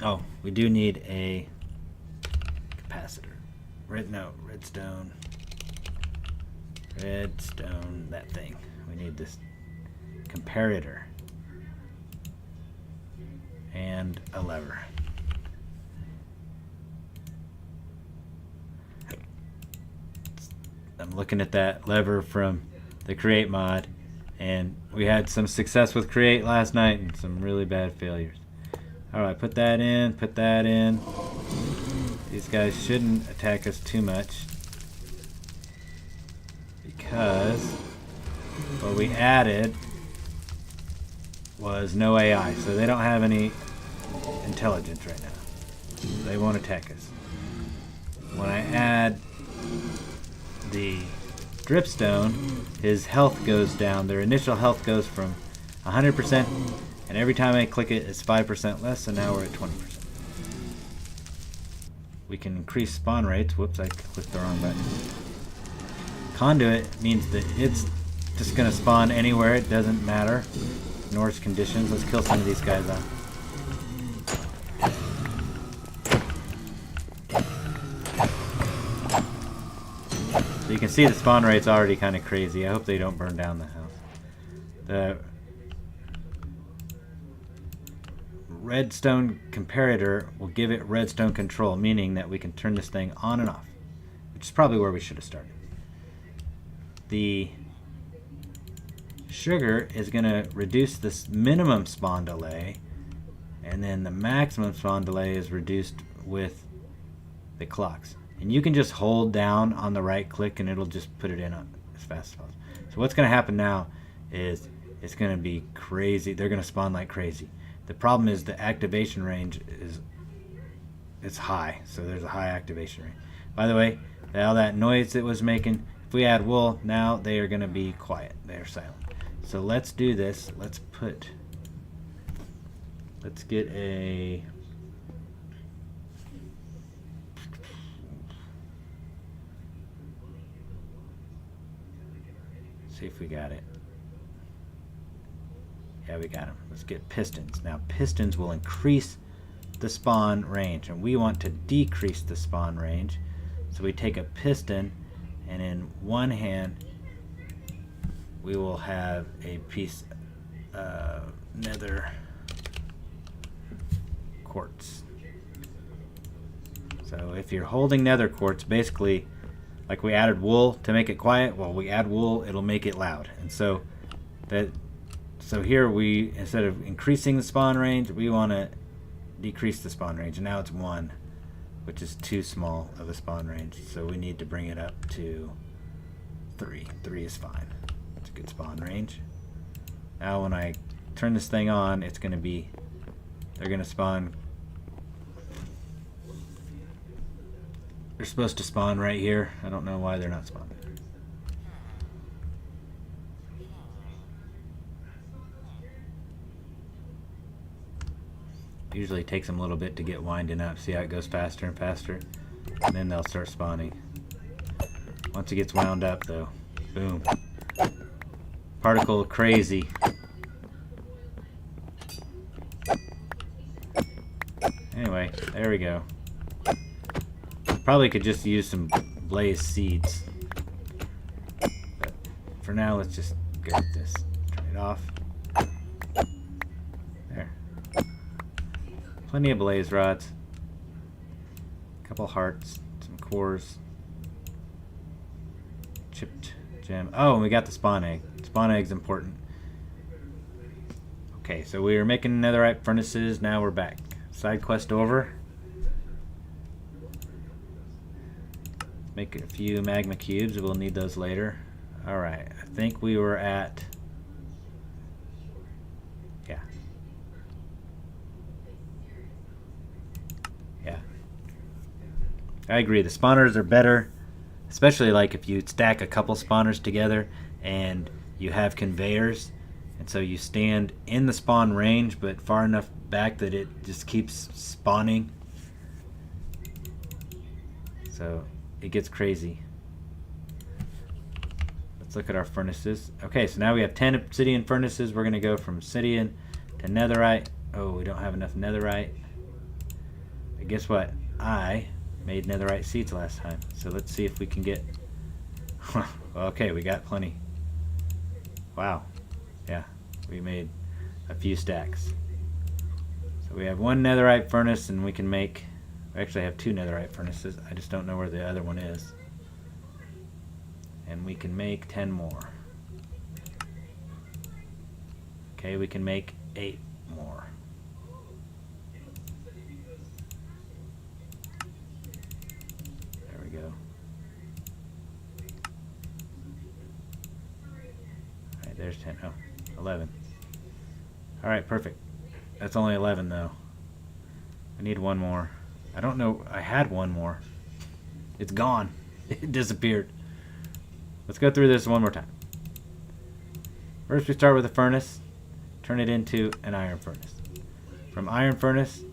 Oh, we do need a capacitor. Redstone, that thing. We need this comparator and a lever. I'm looking at that lever from the Create mod, and we had some success with Create last night and some really bad failures. Alright, put that in. These guys shouldn't attack us too much because what we added was no AI, so they don't have any intelligence right now. They won't attack us. When I add the dripstone, his health goes down. Their initial health goes from 100%, and every time I click it, it's 5% less, so now we're at 20%. We can increase spawn rates. Whoops, I clicked the wrong button. Conduit means that it's just going to spawn anywhere. It doesn't matter. Ignores conditions. Let's kill some of these guys off. So you can see the spawn rate's already kind of crazy. I hope they don't burn down the house. The redstone comparator will give it redstone control, meaning that we can turn this thing on and off, which is probably where we should have started. The sugar is going to reduce this minimum spawn delay, and then the maximum spawn delay is reduced with the clocks. And you can just hold down on the right click and it'll just put it in as fast as possible. So what's going to happen now is it's going to be crazy. They're going to spawn like crazy. The problem is the activation range it's high, so there's a high activation range. By the way, all that noise it was making, if we add wool, now they are going to be quiet. They are silent. So let's do this. Let's get a... See if we got it. Yeah, we got them. Let's get pistons. Now pistons will increase the spawn range, and we want to decrease the spawn range. So we take a piston, and in one hand we will have a piece of nether quartz. So if you're holding nether quartz, basically like we added wool to make it quiet, well, we add wool, it'll make it loud. And so here we, instead of increasing the spawn range, we want to decrease the spawn range, and now it's 1, which is too small of a spawn range, so we need to bring it up to 3. 3 is fine. It's a good spawn range. Now when I turn this thing on, it's going to be, they're going to spawn, they're supposed to spawn right here. I don't know why they're not spawning. Usually it takes them a little bit to get winding up. See how it goes faster and faster? And then they'll start spawning. Once it gets wound up though, boom. Particle crazy. Anyway, there we go. Probably could just use some blaze seeds. But for now, let's just go with this. Turn it off. There. Plenty of blaze rods. A couple hearts. Some cores. Chipped gem. Oh, and we got the spawn egg. Spawn egg's important. Okay, so we were making netherite furnaces. Now we're back. Side quest over. Make a few magma cubes. We'll need those later. Alright, I think we were at... Yeah. Yeah. I agree. The spawners are better. Especially like if you stack a couple spawners together and you have conveyors. And so you stand in the spawn range but far enough back that it just keeps spawning. So it gets crazy. Let's look at our furnaces. Okay, so now we have 10 obsidian furnaces. We're going to go from obsidian to netherite. Oh, we don't have enough netherite. But guess what? I made netherite seeds last time. So let's see if we can get... Okay, we got plenty. Wow. Yeah, we made a few stacks. So we have one netherite furnace and we can make... We actually have 2 netherite furnaces. I just don't know where the other one is. And we can make 10 more. Okay, we can make 8 more. There we go. Alright, there's 10. Oh, 11. Alright, perfect. That's only 11 though. I need one more. I don't know. I had one more. It's gone. It disappeared. Let's go through this one more time. First we start with a furnace. Turn it into an iron furnace. From iron furnace,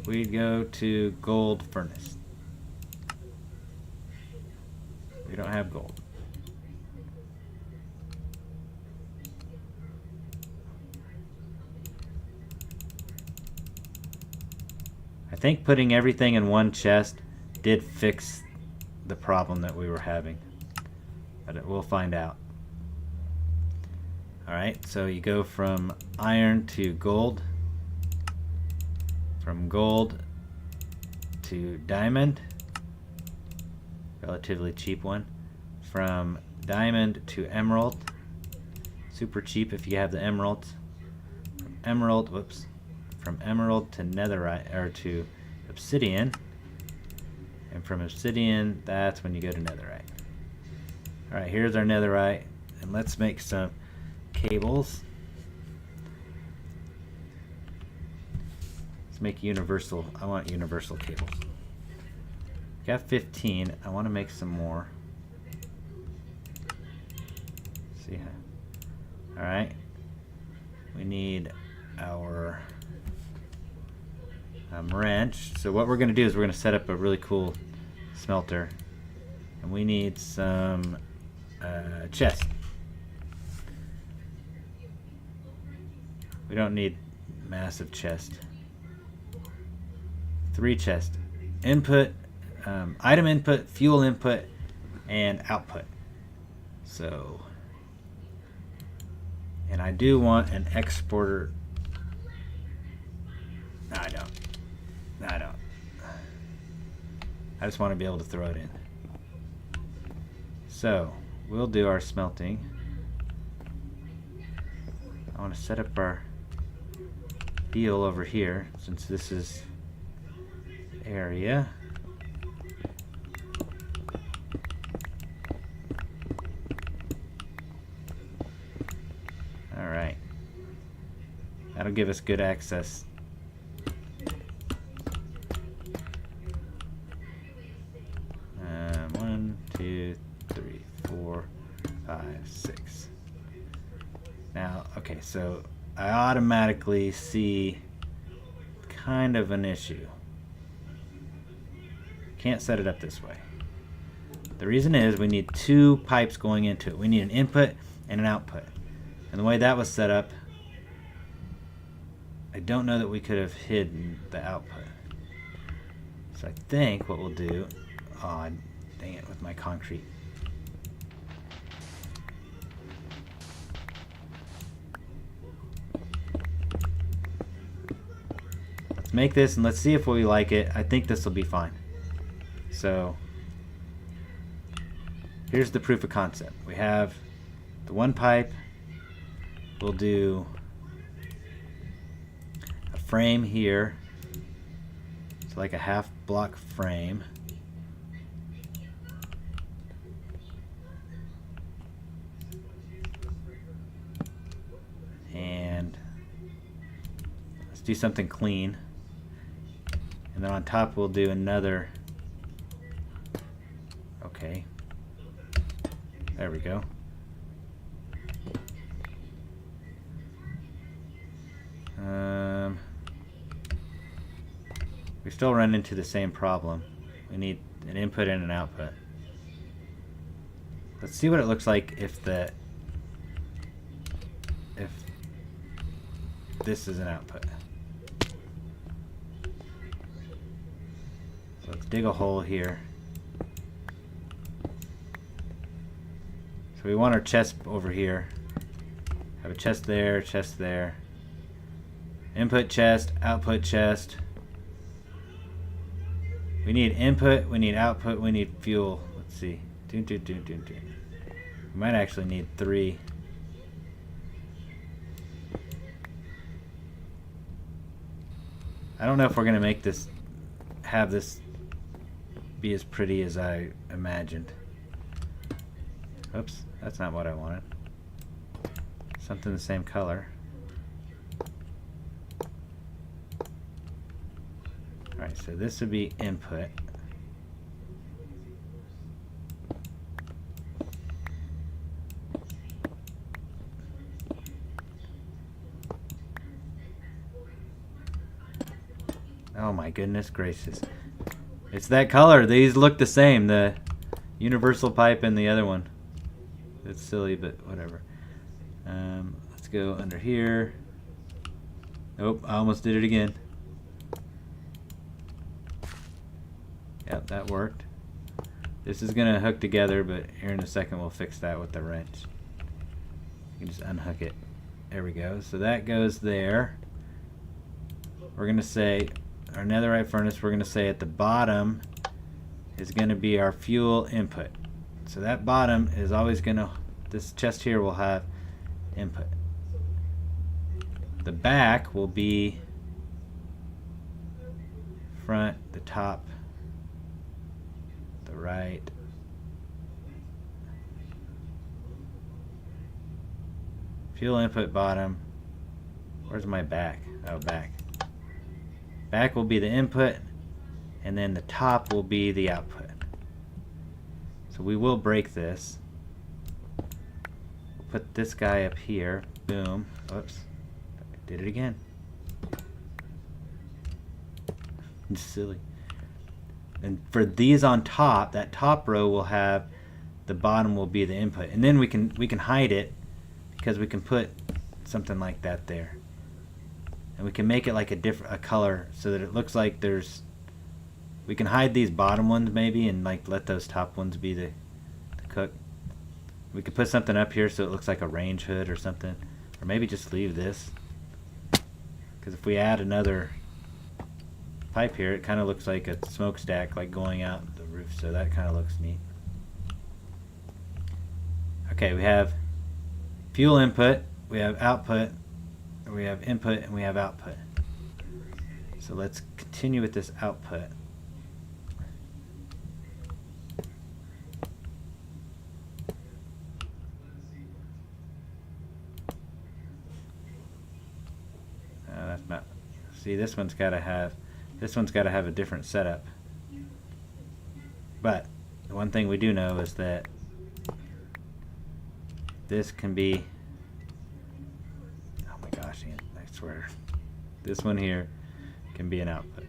we'd go to gold furnace. We don't have gold. I think putting everything in one chest did fix the problem that we were having. But we'll find out. Alright, so you go from iron to gold. From gold to diamond. Relatively cheap one. From diamond to emerald. Super cheap if you have the emeralds. From emerald, whoops. From emerald to netherite, or to obsidian. And from obsidian, that's when you go to netherite. Alright, here's our netherite. And let's make some cables. Let's make universal. I want universal cables. Got 15. I want to make some more. See how. Alright. We need our wrench. So what we're going to do is we're going to set up a really cool smelter. And we need some chest. We don't need massive chest. 3 chests. Input, item input, fuel input, and output. So, and I do want an exporter. No, I don't. No, I don't. I just want to be able to throw it in. So, we'll do our smelting. I want to set up our deal over here, since this is area. Alright. That'll give us good access. One, two, 3, 4, 5, 6. Now, okay, so I automatically see kind of an issue. Can't set it up this way. The reason is we need 2 pipes going into it. We need an input and an output. And the way that was set up, I don't know that we could have hidden the output. So I think what we'll do, oh dang it with my concrete. Let's make this and let's see if we like it. I think this will be fine. So here's the proof of concept. We have the 1 pipe. We'll do frame here. It's like a half block frame. And let's do something clean. And then on top we'll do another. Okay. There we go. We still run into the same problem. We need an input and an output. Let's see what it looks like if this is an output. So let's dig a hole here. So we want our chest over here. Have a chest there, chest there. Input chest, output chest. We need input, we need output, we need fuel. Let's see. We might actually need 3. I don't know if we're gonna make this, have this be as pretty as I imagined. Oops, that's not what I wanted. Something the same color. Alright, so this would be input. Oh my goodness gracious. It's that color. These look the same. The universal pipe and the other one. It's silly, but whatever. Let's go under here. Nope, I almost did it again. Yep, that worked. This is gonna hook together, but here in a second we'll fix that with the wrench. You can just unhook it. There we go. So that goes there. We're gonna say our netherite furnace, we're gonna say at the bottom is gonna be our fuel input. So that bottom is always gonna, this chest here will have input. The back will be front, the top, the right. Fuel input bottom. Where's my back? Oh, back. Back will be the input, and then the top will be the output. So we will break this. We'll put this guy up here. Boom. Whoops. I did it again. It's silly. And for these on top, that top row will have, the bottom will be the input. And then we can hide it because we can put something like that there. And we can make it like a color so that it looks like there's, we can hide these bottom ones maybe and like let those top ones be the cook. We could put something up here so it looks like a range hood or something, or maybe just leave this, because if we add another pipe here it kind of looks like a smokestack like going out the roof, so that kind of looks neat. Okay, we have fuel input, we have output, we have input, and we have output. So let's continue with this output. That's not. See, this one's got to have a different setup. But the one thing we do know is that this can be, oh my gosh, I swear, this one here can be an output.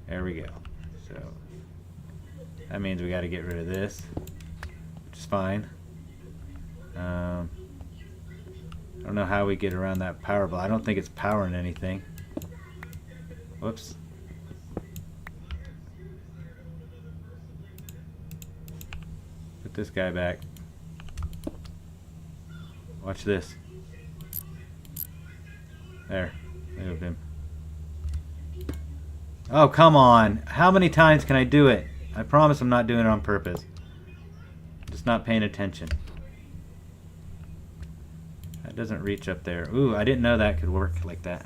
There we go. So that means we got to get rid of this, which is fine. I don't know how we get around that power block. I don't think it's powering anything. Whoops. Put this guy back. Watch this. There. Moved him. Oh, come on. How many times can I do it? I promise I'm not doing it on purpose. I'm just not paying attention. That doesn't reach up there. Ooh, I didn't know that could work like that.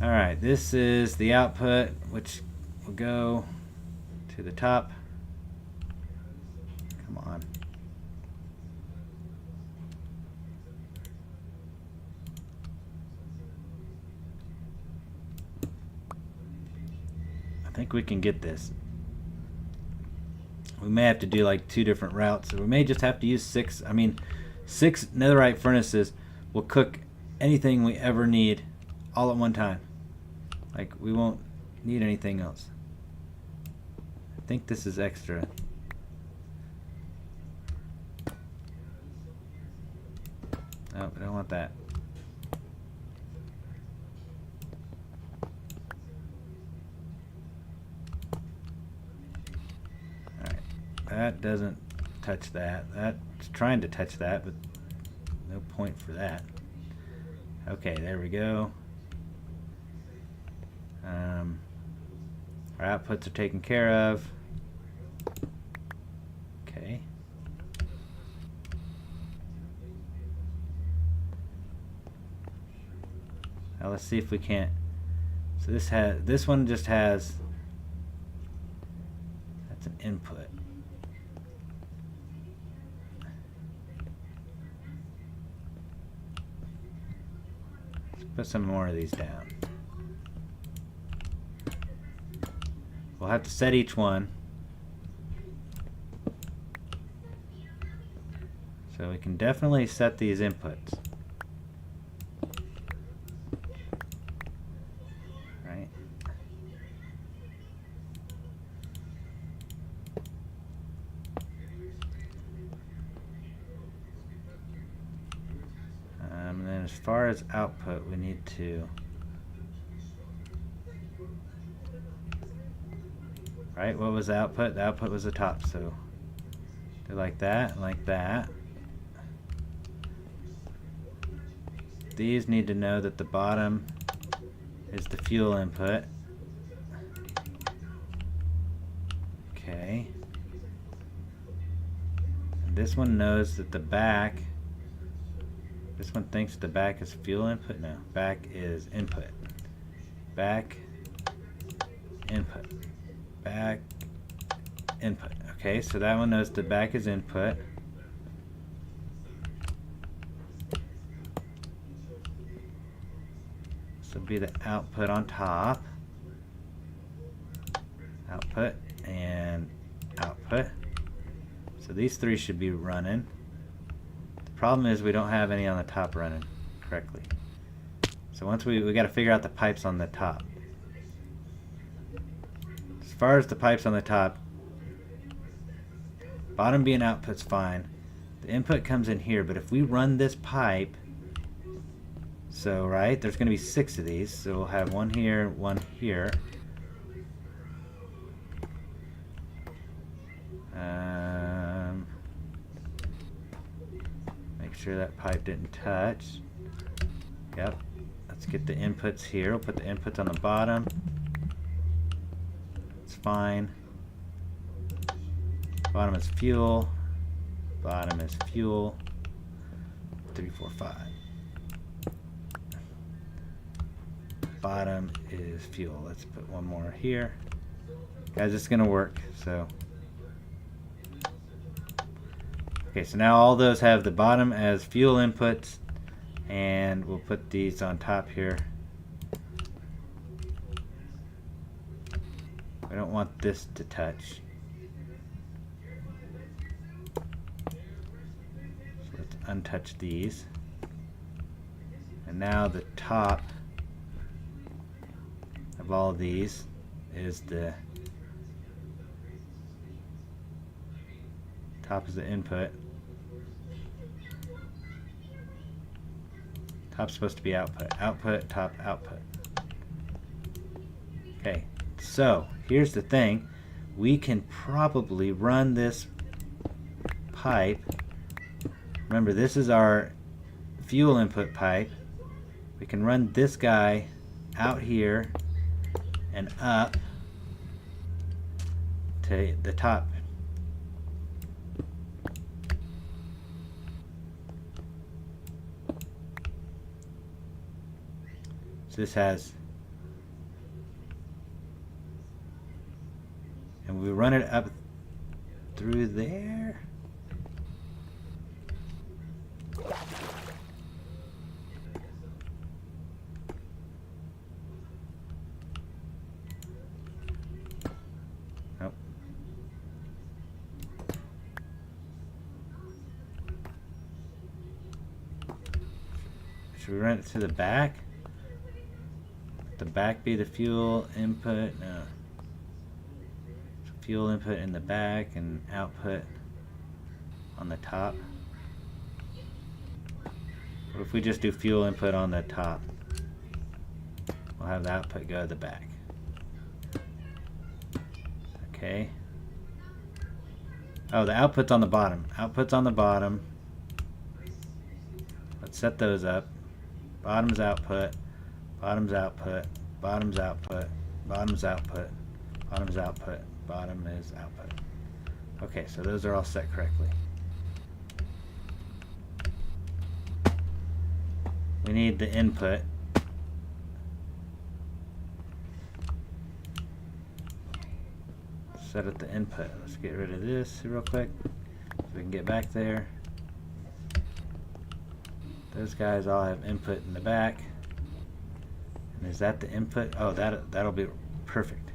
Alright, this is the output, which will go to the top. Come on. I think we can get this. We may have to do like 2 different routes, or we may just have to use 6 netherite furnaces will cook anything we ever need all at one time. Like, we won't need anything else. I think this is extra. Oh, I don't want that. Alright, that doesn't touch that. That's trying to touch that, but no point for that. Okay, there we go. Our outputs are taken care of. Okay. Now let's see if we can't. So this one just has, that's an input. Let's put some more of these down. We'll have to set each one. So we can definitely set these inputs. Right? And then as far as output, we need to, right, what was the output? The output was the top, so do like that, and like that. These need to know that the bottom is the fuel input. Okay. And this one knows that the back, this one thinks the back is fuel input. No, back is input. Back, input. Back, input. Okay, so that one knows the back is input. This will be the output on top. Output and output. So these 3 should be running. The problem is we don't have any on the top running correctly. So once we got to figure out the pipes on the top. As far as the pipes on the top, bottom being output's fine. The input comes in here, but if we run this pipe, so right, there's going to be 6 of these, so we'll have 1 here, 1 here. Make sure that pipe didn't touch. Yep. Let's get the inputs here. We'll put the inputs on the bottom. It's fine. Bottom is fuel. Bottom is fuel. 3, 4, 5. Bottom is fuel. Let's put 1 more here. Guys, it's gonna work. So okay, so now all those have the bottom as fuel inputs, and we'll put these on top here. We don't want this to touch. So let's untouch these. And now the top of all these is the top is the input. Top's supposed to be output. Output, top, output. Okay, so here's the thing. We can probably run this pipe. Remember, this is our fuel input pipe. We can run this guy out here and up to the top. this has, and we run it up through there. Nope. Should we run it to the back? The back be the fuel input? No. Fuel input in the back and output on the top. What if we just do fuel input on the top? We'll have the output go to the back. Okay. Oh, the output's on the bottom. Output's on the bottom. Let's set those up. Bottom's output, bottom's output, bottom's output, bottom's output, bottom's output, bottom is output. Okay, so those are all set correctly. We need the input. Set up the input. Let's get rid of this real quick so we can get back there. Those guys all have input in the back. And is that the input? Oh, that'll be perfect.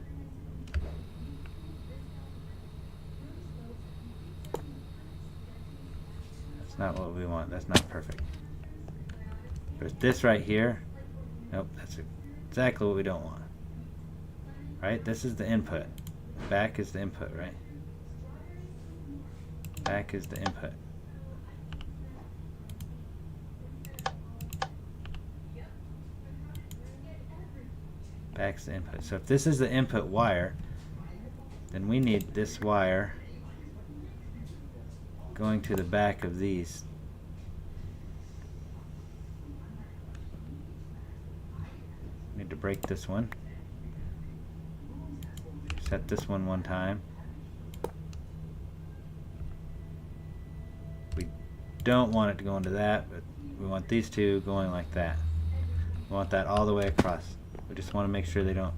That's not what we want. That's not perfect. But this right here, nope, that's exactly what we don't want. Right? This is the input. Back is the input, right? Back is the input. Back's the input. So if this is the input wire, then we need this wire going to the back of these. Need to break this one. Set this one time. We don't want it to go into that, but we want these two going like that. We want that all the way across. We just want to make sure they don't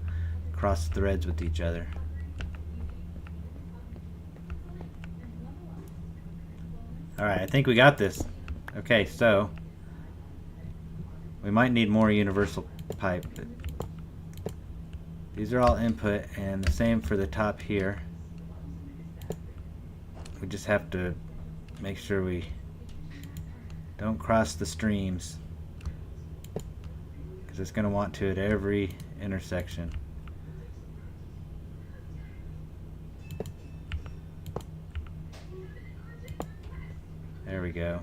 cross threads with each other. Alright, I think we got this. Okay, so we might need more universal pipe. But these are all input, and the same for the top here. We just have to make sure we don't cross the streams, because it's going to want to at every intersection. There we go.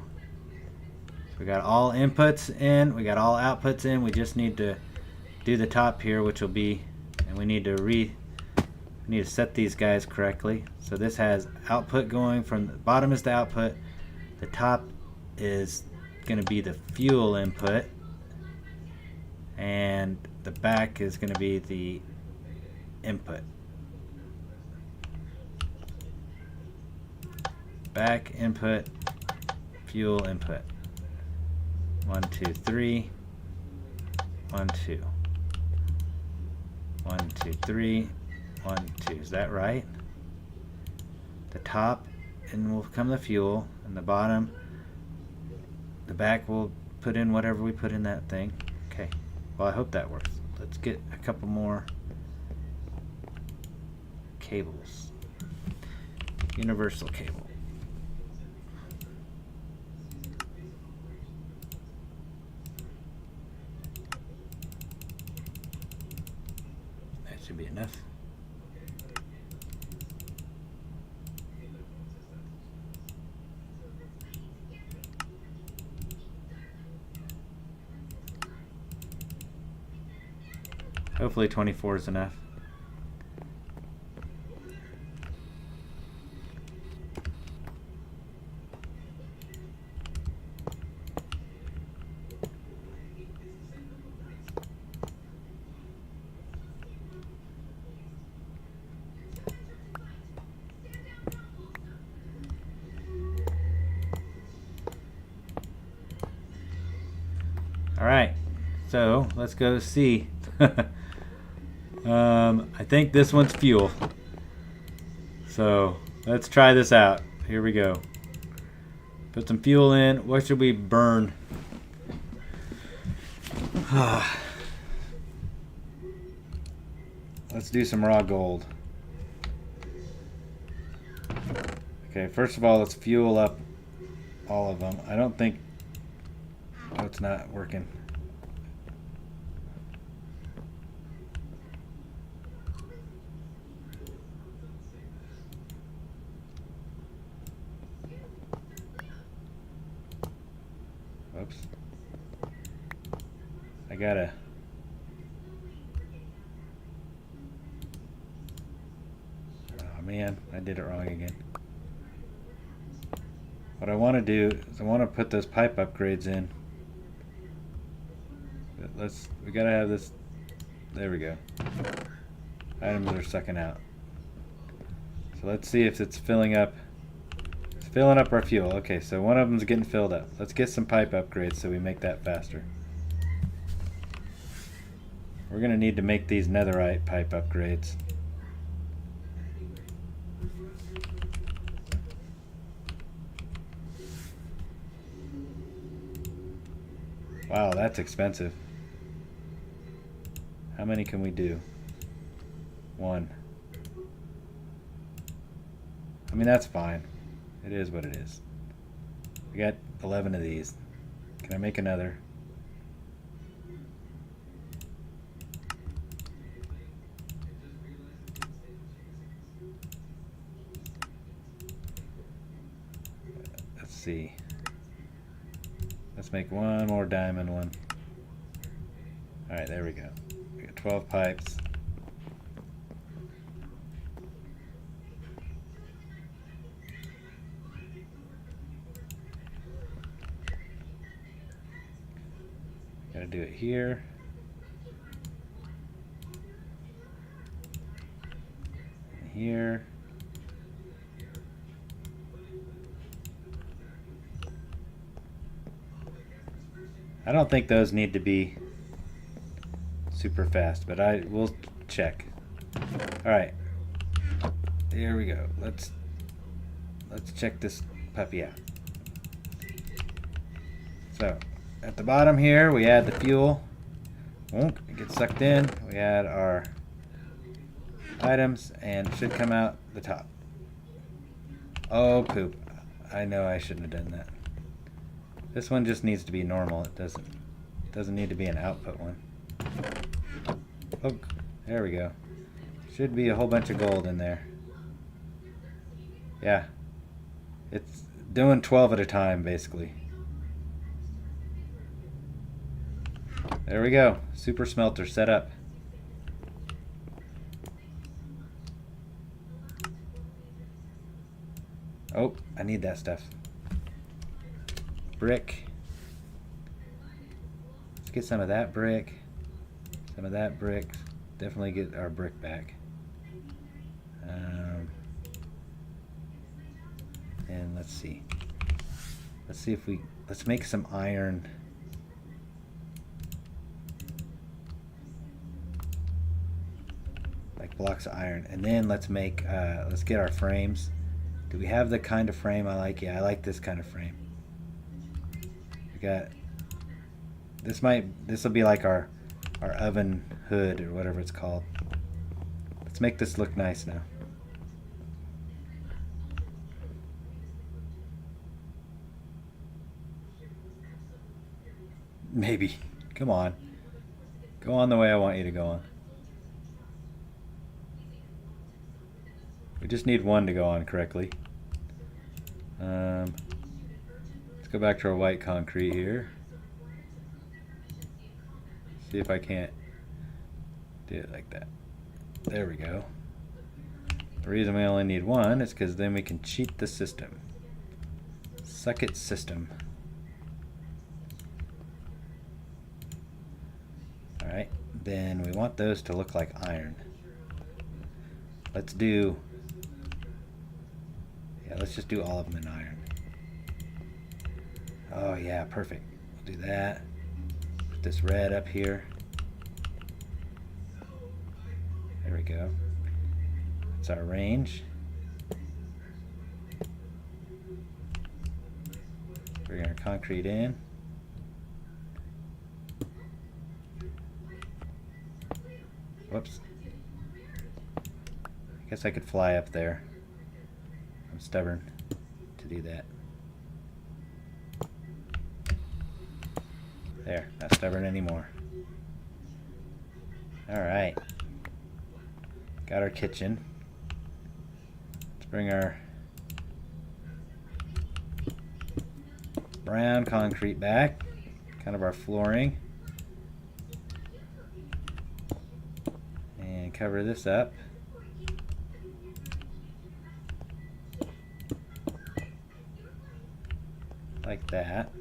So we got all inputs in, we got all outputs in. We just need to do the top here, which will be, and we need to set these guys correctly. So this has output going from the bottom is the output, the top is going to be the fuel input, and the back is going to be the input. Back input, fuel input. 1, 2, 3. 1, 2. 1, 2, 3. 1, 2. Is that right? The top and will come the fuel, and the bottom, the back will put in whatever we put in that thing. Okay. Well, I hope that works. Let's get a couple more cables. Universal cable. That should be enough. Hopefully 24 is enough. All right, So let's go see. I think this one's fuel. So let's try this out. Here we go. Put some fuel in. What should we burn? Let's do some raw gold. Okay, first of all, let's fuel up all of them. I don't think... Oh, it's not working. Whoops. I gotta... Oh man, I did it wrong again. What I want to do is I want to put those pipe upgrades in. But we gotta have this. There we go. Items are sucking out. So let's see if it's filling up. It's filling up our fuel. Okay, so one of them's getting filled up. Let's get some pipe upgrades so we make that faster. We're gonna need to make these netherite pipe upgrades. Wow, that's expensive. How many can we do? One. I mean, that's fine. It is what it is. We got 11 of these. Can I make another? Let's see. Let's make one more diamond one. Alright, there we go. We got 12 pipes. Gotta do it here. And here. I don't think those need to be super fast, but we'll check. All right, here we go. Let's check this puppy out. So at the bottom here, we add the fuel. It gets sucked in. We add our items, and it should come out the top. Oh poop! I know I shouldn't have done that. This one just needs to be normal. It doesn't need to be an output one. Oh, there we go. Should be a whole bunch of gold in there. Yeah. It's doing 12 at a time, basically. There we go. Super smelter set up. Oh, I need that stuff. Brick. Let's get some of that brick. Some of that brick. Definitely get our brick back. And let's see. Let's see if let's make some iron. Like blocks of iron. And then let's get our frames. Do we have the kind of frame I like? Yeah, I like this kind of frame. Got this will be like our oven hood or whatever it's called. Let's make this look nice now. Maybe. Come on. Go on the way I want you to go on. We just need one to go on correctly. Go back to our white concrete here. See if I can't do it like that. There we go. The reason we only need one is because then we can cheat the system. Suck it, system. Alright, then we want those to look like iron. Let's just do all of them in iron. Oh yeah, perfect. We'll do that. put this red up here. There we go. That's our range. Bring our concrete in. Whoops. I guess I could fly up there. I'm stubborn to do that. There, not stubborn anymore. Alright. Got our kitchen. Let's bring our brown concrete back. Kind of our flooring. And cover this up. Like that.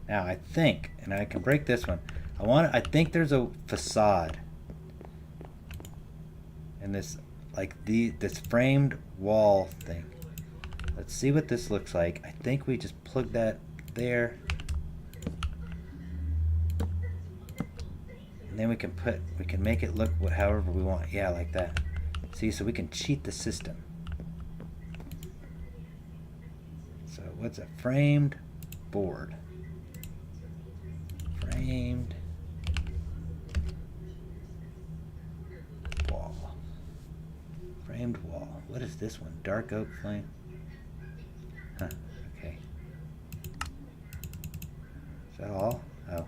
Now I think, and I can break this one. I think there's a facade in this, like this framed wall thing. Let's see what this looks like. I think we just plug that there, and then we can make it look however we want. Yeah, like that. See, so we can cheat the system. So what's a framed board? Framed wall. Framed wall. What is this one? Dark oak flame? Huh, okay. Is that all? Oh.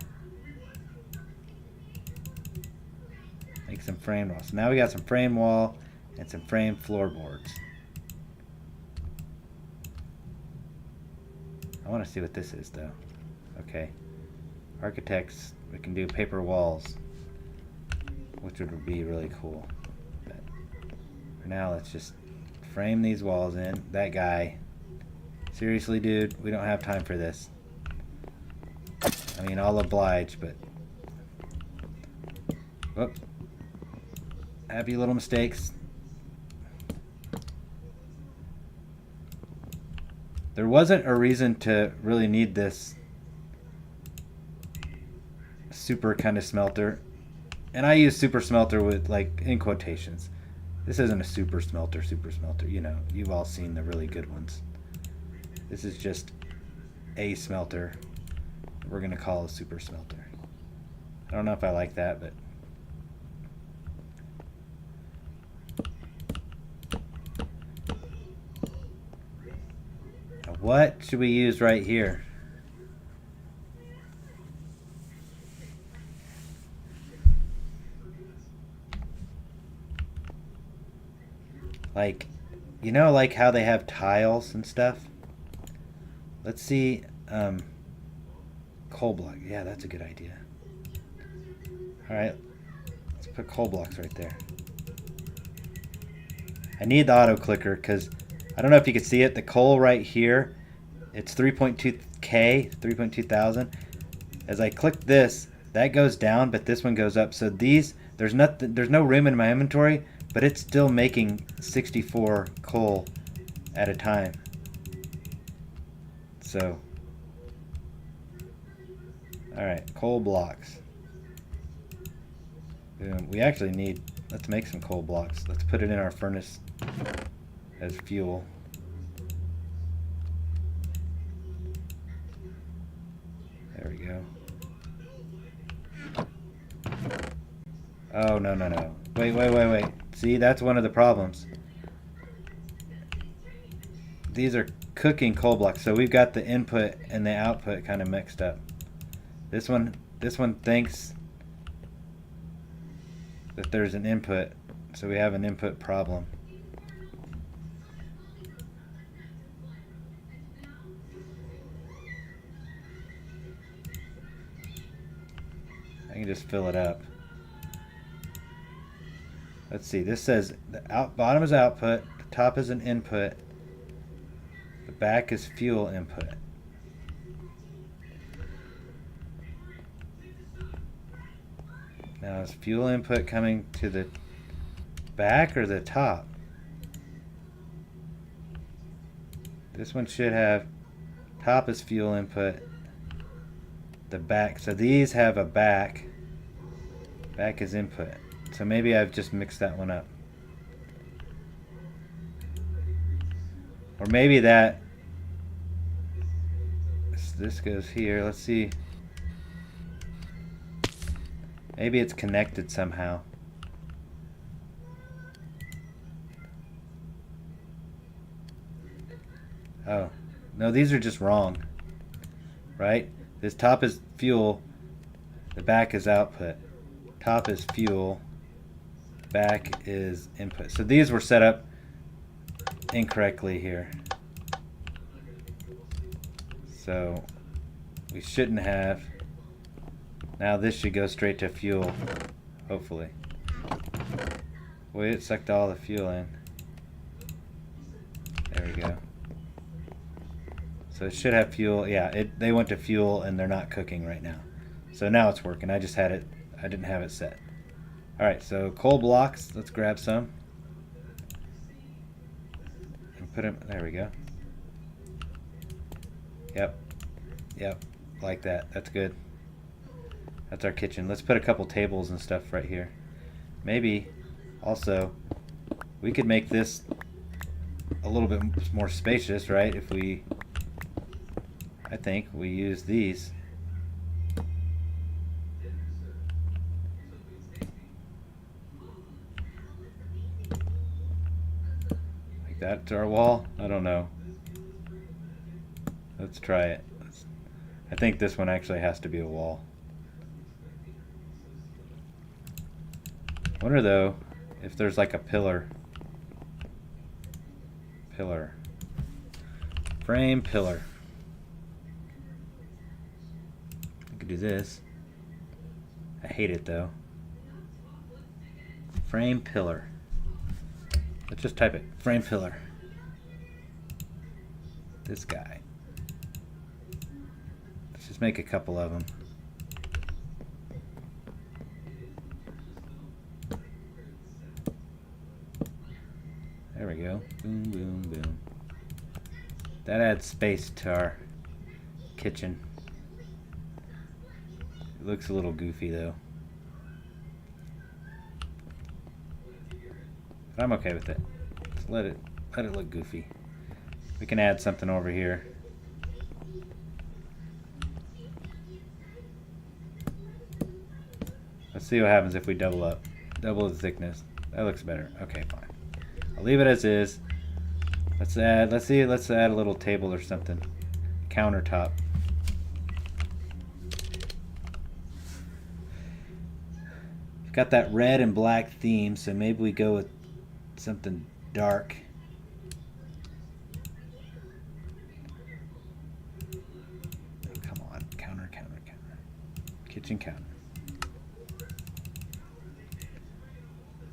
Make some framed walls. So now we got some framed wall and some framed floorboards. I want to see what this is though. Okay. Architects, we can do paper walls, which would be really cool. But for now, let's just frame these walls in. That guy, seriously, dude, we don't have time for this. I mean, I'll oblige, but whoops, happy little mistakes. There wasn't a reason to really need this super kind of smelter, and I use super smelter with, like, in quotations. This isn't a super smelter, you know, you've all seen the really good ones. This is just a smelter we're gonna call a super smelter. I don't know if I like that, but now what should we use right here? Like, you know, like how they have tiles and stuff? Let's see, coal block. Yeah, that's a good idea. Alright, let's put coal blocks right there. I need the auto clicker because I don't know if you can see it. The coal right here, it's 3.2K, 3.2 thousand. As I click this, that goes down, but this one goes up. So these, there's no room in my inventory, but it's still making 64 coal at a time. So, alright, coal blocks. Boom. We actually need, let's make some coal blocks. Let's put it in our furnace as fuel. There we go. Oh, no, no, no. Wait. See, that's one of the problems. These are cooking coal blocks, so we've got the input and the output kind of mixed up. This one thinks that there's an input, so we have an input problem. I can just fill it up. Let's see, this says the bottom is output, the top is an input, the back is fuel input. Now is fuel input coming to the back or the top? This one should have Top is fuel input. The back, so these have a back. Back is input. So maybe I've just mixed that one up. Or maybe that, this goes here. Let's see. Maybe it's connected somehow. Oh, no, these are just wrong, right? This top is fuel, the back is output. Top is fuel, back is input. So these were set up incorrectly here. So we shouldn't have. Now this should go straight to fuel, hopefully. Boy, it sucked all the fuel in. There we go. So it should have fuel. Yeah, they went to fuel and they're not cooking right now. So now it's working. I just had it, I didn't have it set. Alright, so coal blocks, let's grab some. And put them, there we go. Yep, like that. That's good. That's our kitchen. Let's put a couple tables and stuff right here. Maybe also we could make this a little bit more spacious, right? If we, I think we use these. Like that to our wall? I don't know. Let's try it. I think this one actually has to be a wall. I wonder though if there's like a pillar. Frame pillar. I could do this. I hate it though. Frame pillar. Let's just type it. Frame pillar. This guy. Let's just make a couple of them. There we go. Boom, boom, boom. That adds space to our kitchen. It looks a little goofy though. But I'm okay with it. Just let it look goofy. We can add something over here. Let's see what happens if we double up. Double the thickness. That looks better. Okay, fine. I'll leave it as is. Let's add a little table or something. Countertop. We've got that red and black theme, so maybe we go with something dark. Oh, come on. Counter. Kitchen counter.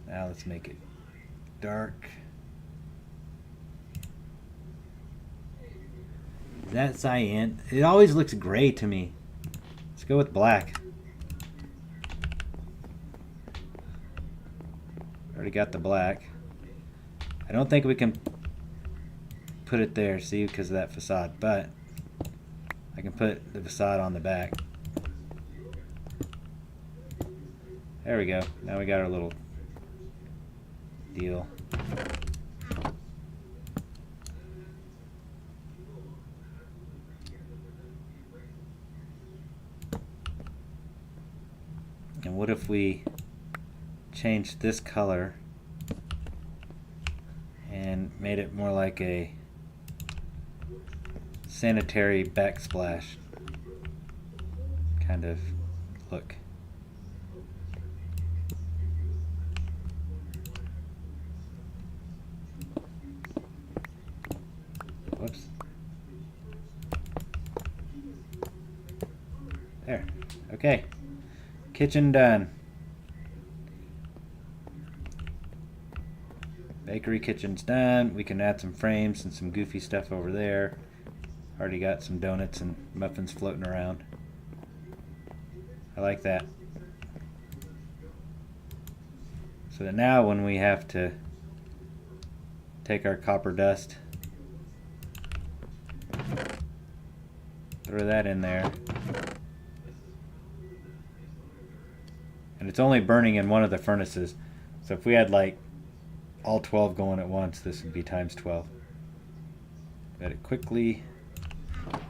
Now let's make it dark. Is that cyan? It always looks gray to me. Let's go with black. Already got the black. I don't think we can put it there, see, because of that facade, but I can put the facade on the back. There we go. Now we got our little deal. And what if we change this color and made it more like a sanitary backsplash kind of look? Whoops. There. Okay. Kitchen done. Bakery kitchen's done. We can add some frames and some goofy stuff over there. Already got some donuts and muffins floating around. I like that. So that now when we have to take our copper dust Throw that in there. And it's only burning in one of the furnaces. So if we had like all 12 going at once, this would be times 12. But it quickly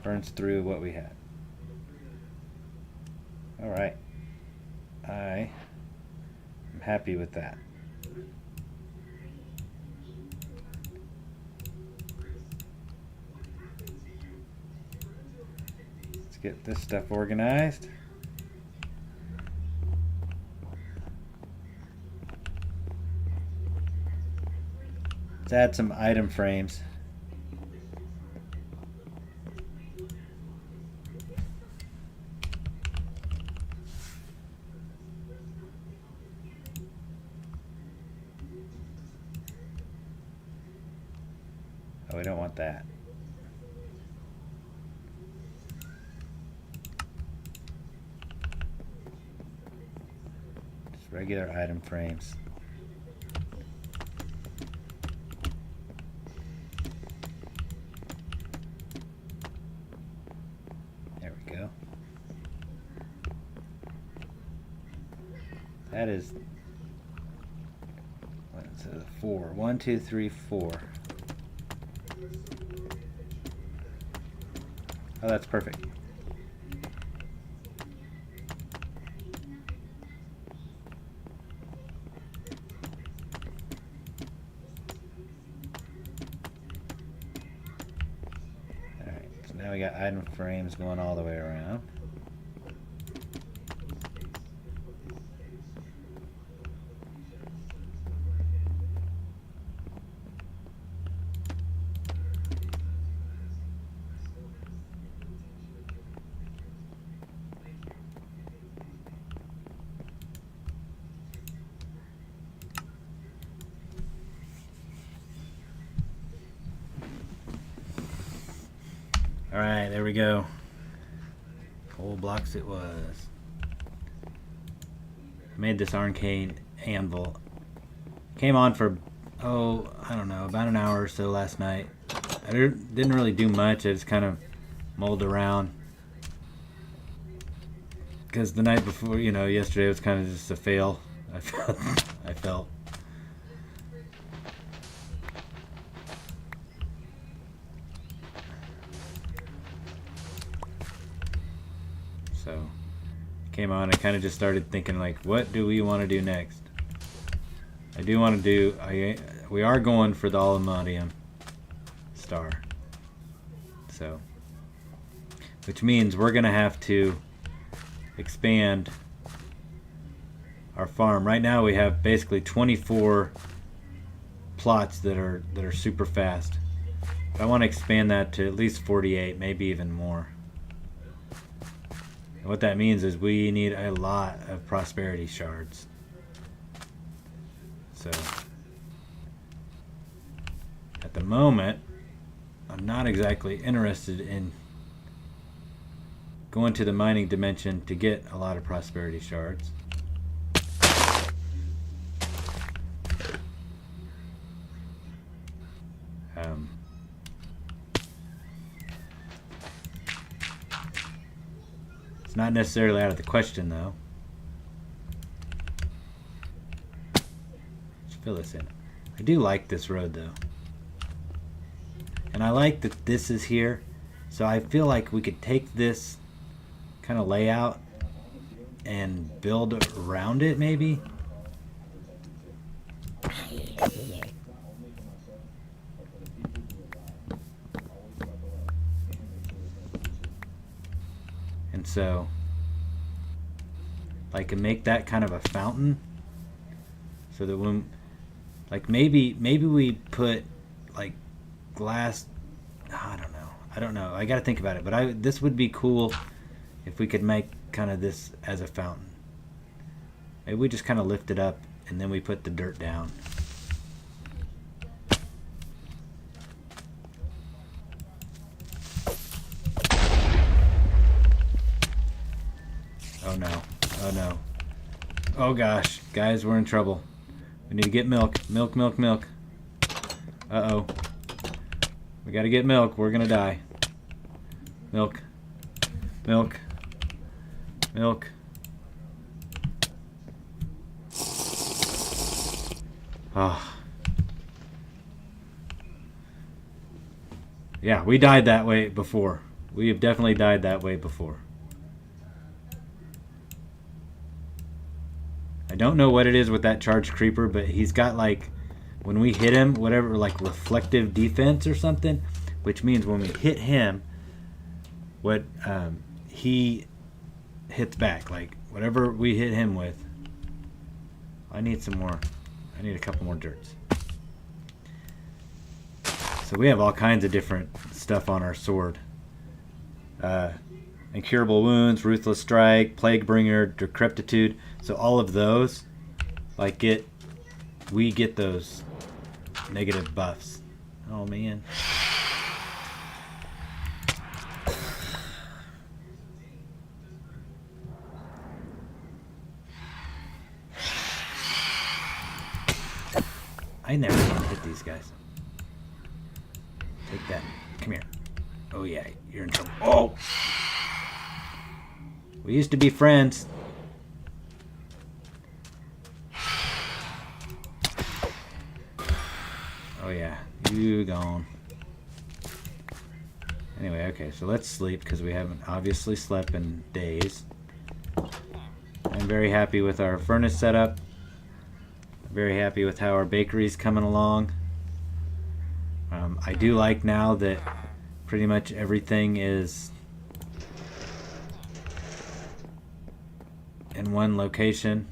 burns through what we had. Alright. I am happy with that. Let's get this stuff organized. Let's add some item frames. Oh, we don't want that. Just regular item frames. There we go. That is, what is it, 4. 1, 2, 3, 4. Oh, that's perfect. Alright, so now we got item frames going all the way around. Alright, there we go. Coal blocks it was. I made this arcane anvil. Came on for, oh, I don't know, about an hour or so last night. I didn't really do much. I just kind of mulled around. Because the night before, you know, yesterday was kind of just a fail. I felt. So, came on, I kind of just started thinking, like, what do we want to do next? I do want to do, we are going for the Aluminium star. So, which means we're going to have to expand our farm. Right now we have basically 24 plots that are super fast. But I want to expand that to at least 48, maybe even more. And what that means is we need a lot of prosperity shards. So at the moment, I'm not exactly interested in going to the mining dimension to get a lot of prosperity shards. It's not necessarily out of the question, though. Let's fill this in. I do like this road, though. And I like that this is here. So I feel like we could take this kind of layout and build around it, maybe. And so, like, make that kind of a fountain, so that when, like, maybe we put like glass. I don't know. I gotta think about it. But this would be cool if we could make kind of this as a fountain. Maybe we just kind of lift it up and then we put the dirt down. Oh no. Oh no. Oh gosh. Guys, we're in trouble. We need to get milk. Milk, milk, milk. Uh-oh. We gotta get milk. We're gonna die. Milk. Milk. Milk. Ah. Yeah, we died that way before. We have definitely died that way before. I don't know what it is with that charged creeper, but he's got like, when we hit him, whatever, like reflective defense or something, which means when we hit him, what he hits back, like whatever we hit him with. I need some more. I need a couple more dirts. So we have all kinds of different stuff on our sword. Incurable wounds, ruthless strike, plague bringer, decrepitude. So all of those, like we get those negative buffs. Oh man. I never can hit these guys. Take that. Come here. Oh yeah, you're in trouble. Oh! We used to be friends. Oh yeah, you gone. Anyway, okay, so let's sleep because we haven't obviously slept in days. I'm very happy with our furnace setup. Very happy with how our bakery's coming along. I do like now that pretty much everything is in one location.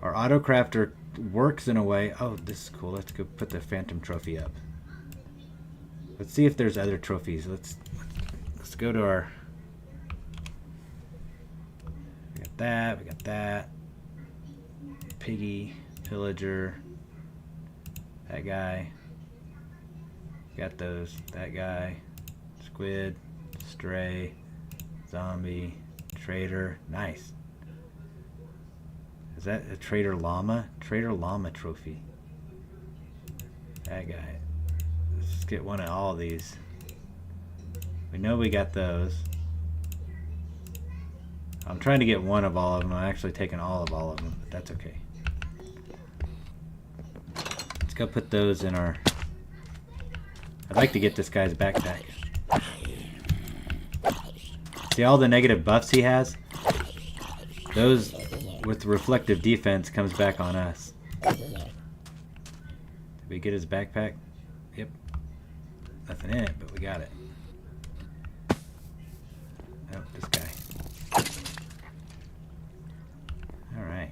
Our auto crafter works in a way. Oh, this is cool. Let's go put the phantom trophy up. Let's see if there's other trophies. Let's go to our. We got that. We got that. Piggy, pillager, that guy. Got those. That guy, squid, stray, zombie, trader. Nice. Is that a trader llama? Trader llama trophy. That guy. Let's get one of all these. We know we got those. I'm trying to get one of all of them. I'm actually taking all of them, but that's okay. Let's go put those in our... I'd like to get this guy's backpack. See all the negative buffs he has? Those with reflective defense comes back on us. Did we get his backpack? Yep. Nothing in it, but we got it. Oh, this guy. Alright.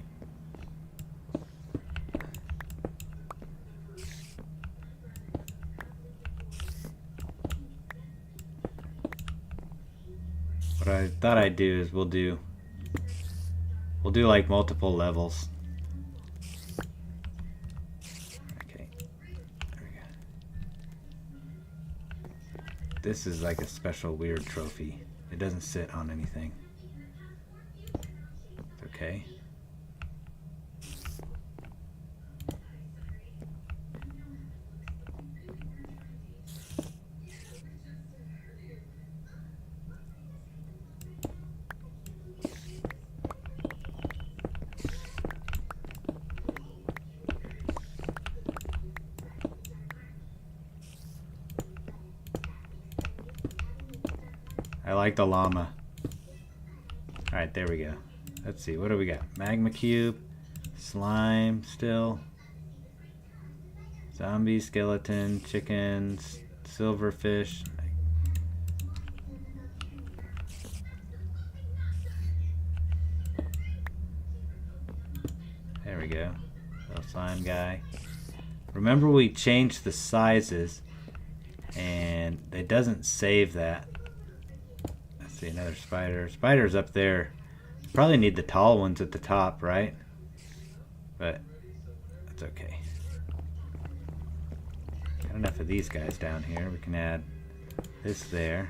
What I thought I'd do is we'll do like multiple levels. Okay. There we go. This is like a special weird trophy. It doesn't sit on anything. Okay. I like the llama. Alright, there we go. Let's see, what do we got? Magma cube, slime still, zombie, skeleton, chickens, silverfish. There we go. Little slime guy. Remember we changed the sizes and it doesn't save that. See another spider. Spider's up there. Probably need the tall ones at the top, right? But that's okay. Got enough of these guys down here. We can add this there.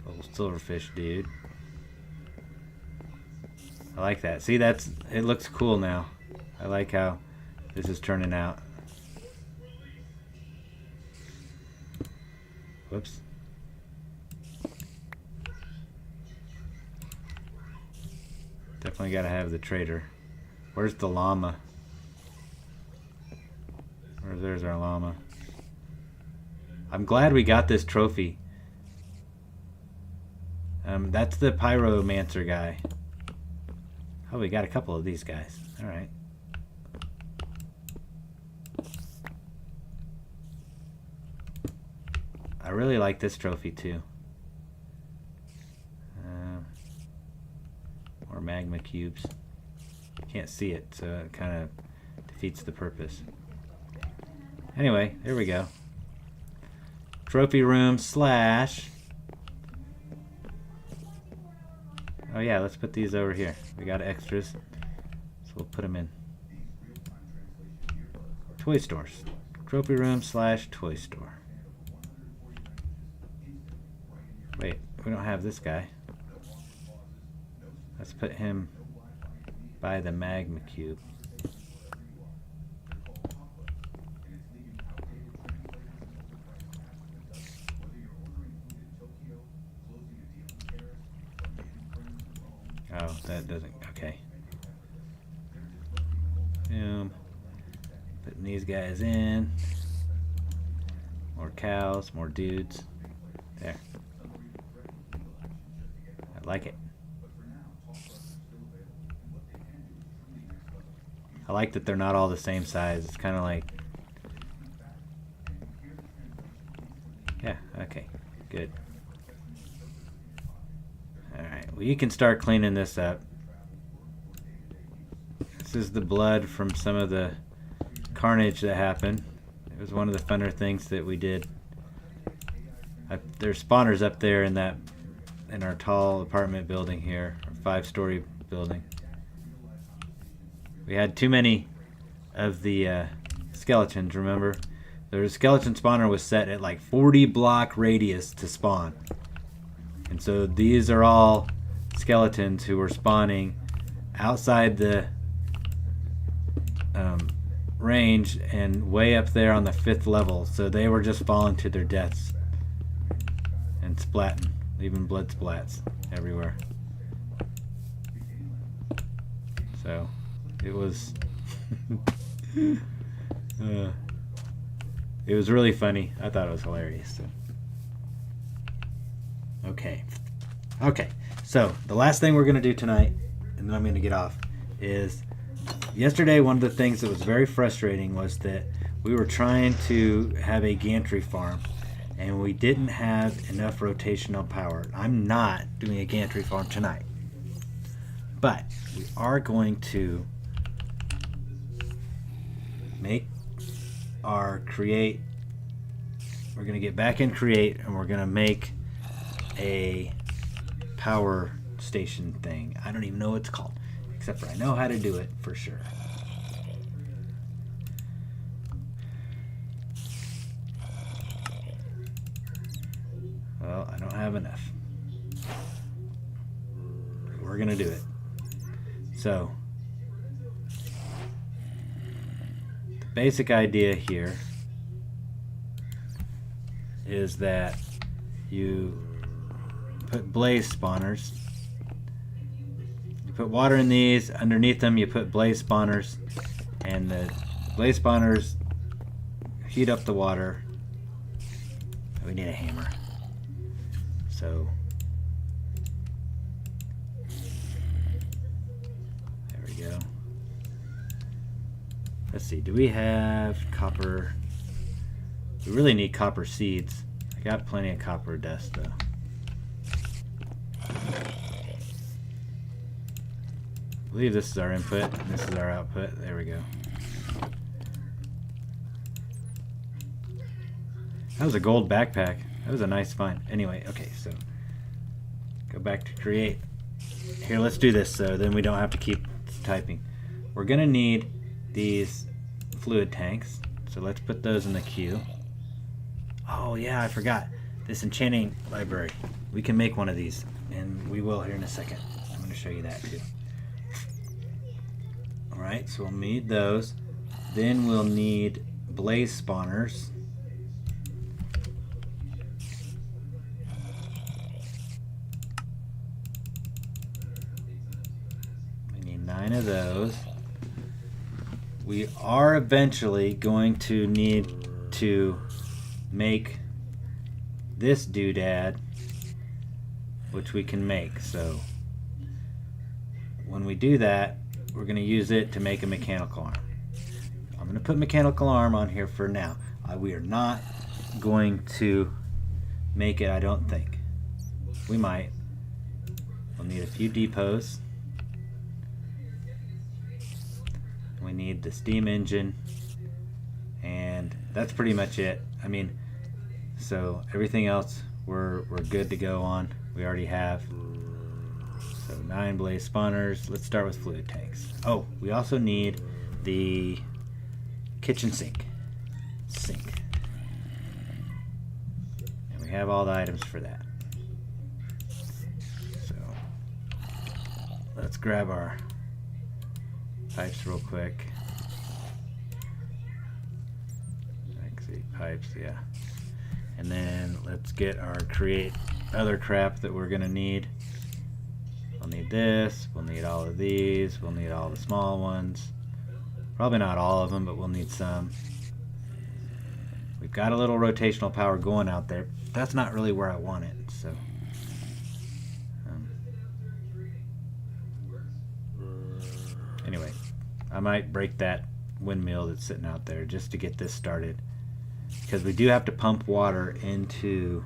Little silverfish dude. I like that. See, it looks cool now. I like how this is turning out. Whoops. Definitely gotta have the trader. Where's the llama? There's our llama. I'm glad we got this trophy. That's the pyromancer guy. Oh, we got a couple of these guys. Alright. I really like this trophy too. More magma cubes. Can't see it, so it kind of defeats the purpose. Anyway, there we go. Trophy room slash... Oh yeah, let's put these over here. We got extras, so we'll put them in. Toy stores. Trophy room slash toy store. Wait, we don't have this guy. Let's put him by the magma cube. Oh, that doesn't, okay. Putting these guys in. More cows, more dudes. There. I like it. I like that they're not all the same size. It's kind of like... Yeah, okay, good. Alright, well you can start cleaning this up. This is the blood from some of the carnage that happened. It was one of the funner things that we did. There's spawners up there in our tall apartment building here, our 5-story building. We had too many of the skeletons, remember? The skeleton spawner was set at like 40 block radius to spawn. And so these are all skeletons who were spawning outside the range and way up there on the 5th level. So they were just falling to their deaths and splatting, leaving blood splats everywhere. So it was it was really funny. I thought it was hilarious. So. Okay, so the last thing we're gonna do tonight, and then I'm gonna get off, is yesterday one of the things that was very frustrating was that we were trying to have a gantry farm and we didn't have enough rotational power. I'm not doing a gantry farm tonight, but we are going to make our Create. We're going to get back in Create and we're going to make a power station thing. I don't even know what it's called, except for I know how to do it for sure. Well, I don't have enough. We're going to do it. So, the basic idea here is that you put blaze spawners. You put water in these, underneath them you put blaze spawners, and the blaze spawners heat up the water. We need a hammer. So there we go. Let's see, do we have copper? We really need copper seeds. I got plenty of copper dust though. I believe this is our input and this is our output. There we go. That was a gold backpack. That was a nice find. Anyway, okay, so go back to Create. Here, let's do this so then we don't have to keep typing. We're gonna need these fluid tanks, so let's put those in the queue. Oh yeah, I forgot. This enchanting library. We can make one of these, and we will here in a second. I'm gonna show you that too. Alright, so we'll need those. Then we'll need blaze spawners. 9 of those. We are eventually going to need to make this doodad, which we can make. So when we do that, we're going to use it to make a mechanical arm. I'm going to put mechanical arm on here for now. We are not going to make it, I don't think. We might. We'll need a few depots. We need the steam engine, and that's pretty much it. I mean, so everything else we're good to go on. We already have. So 9 blaze spawners. Let's start with fluid tanks. Oh, we also need the kitchen sink. And we have all the items for that. So let's grab our pipes real quick. Actually, pipes, yeah. And then let's get our create other crap that we're gonna need. We'll need this, we'll need all of these, we'll need all the small ones. Probably not all of them, but we'll need some. We've got a little rotational power going out there. That's not really where I want it, so. Anyway, I might break that windmill that's sitting out there just to get this started, because we do have to pump water into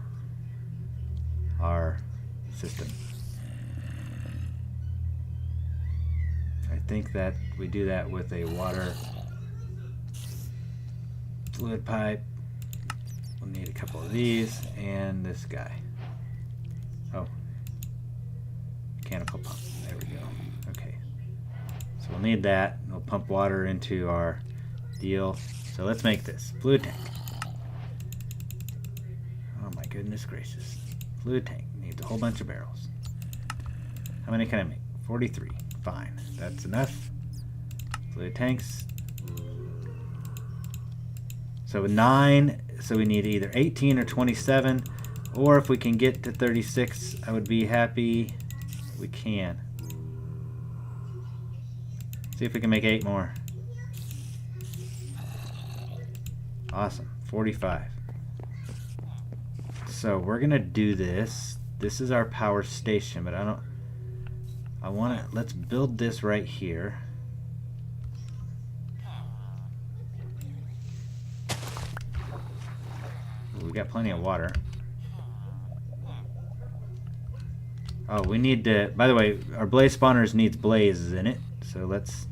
our system. I think that we do that with a water fluid pipe. We'll need a couple of these and this guy. Oh, mechanical pump. There we go. Okay. So we'll need that. We'll pump water into our deal. So let's make this fluid tank. Oh my goodness gracious. Fluid tank needs a whole bunch of barrels. How many can I make? 43. Fine. That's enough. Fluid tanks. So 9. So we need either 18 or 27. Or if we can get to 36, I would be happy. We can. See if we can make 8 more. Awesome. 45. So we're gonna do this. This is our power station, but I want to, let's build this right here. We got plenty of water. Oh, we need to, by the way, our blaze spawners needs blazes in it. So let's,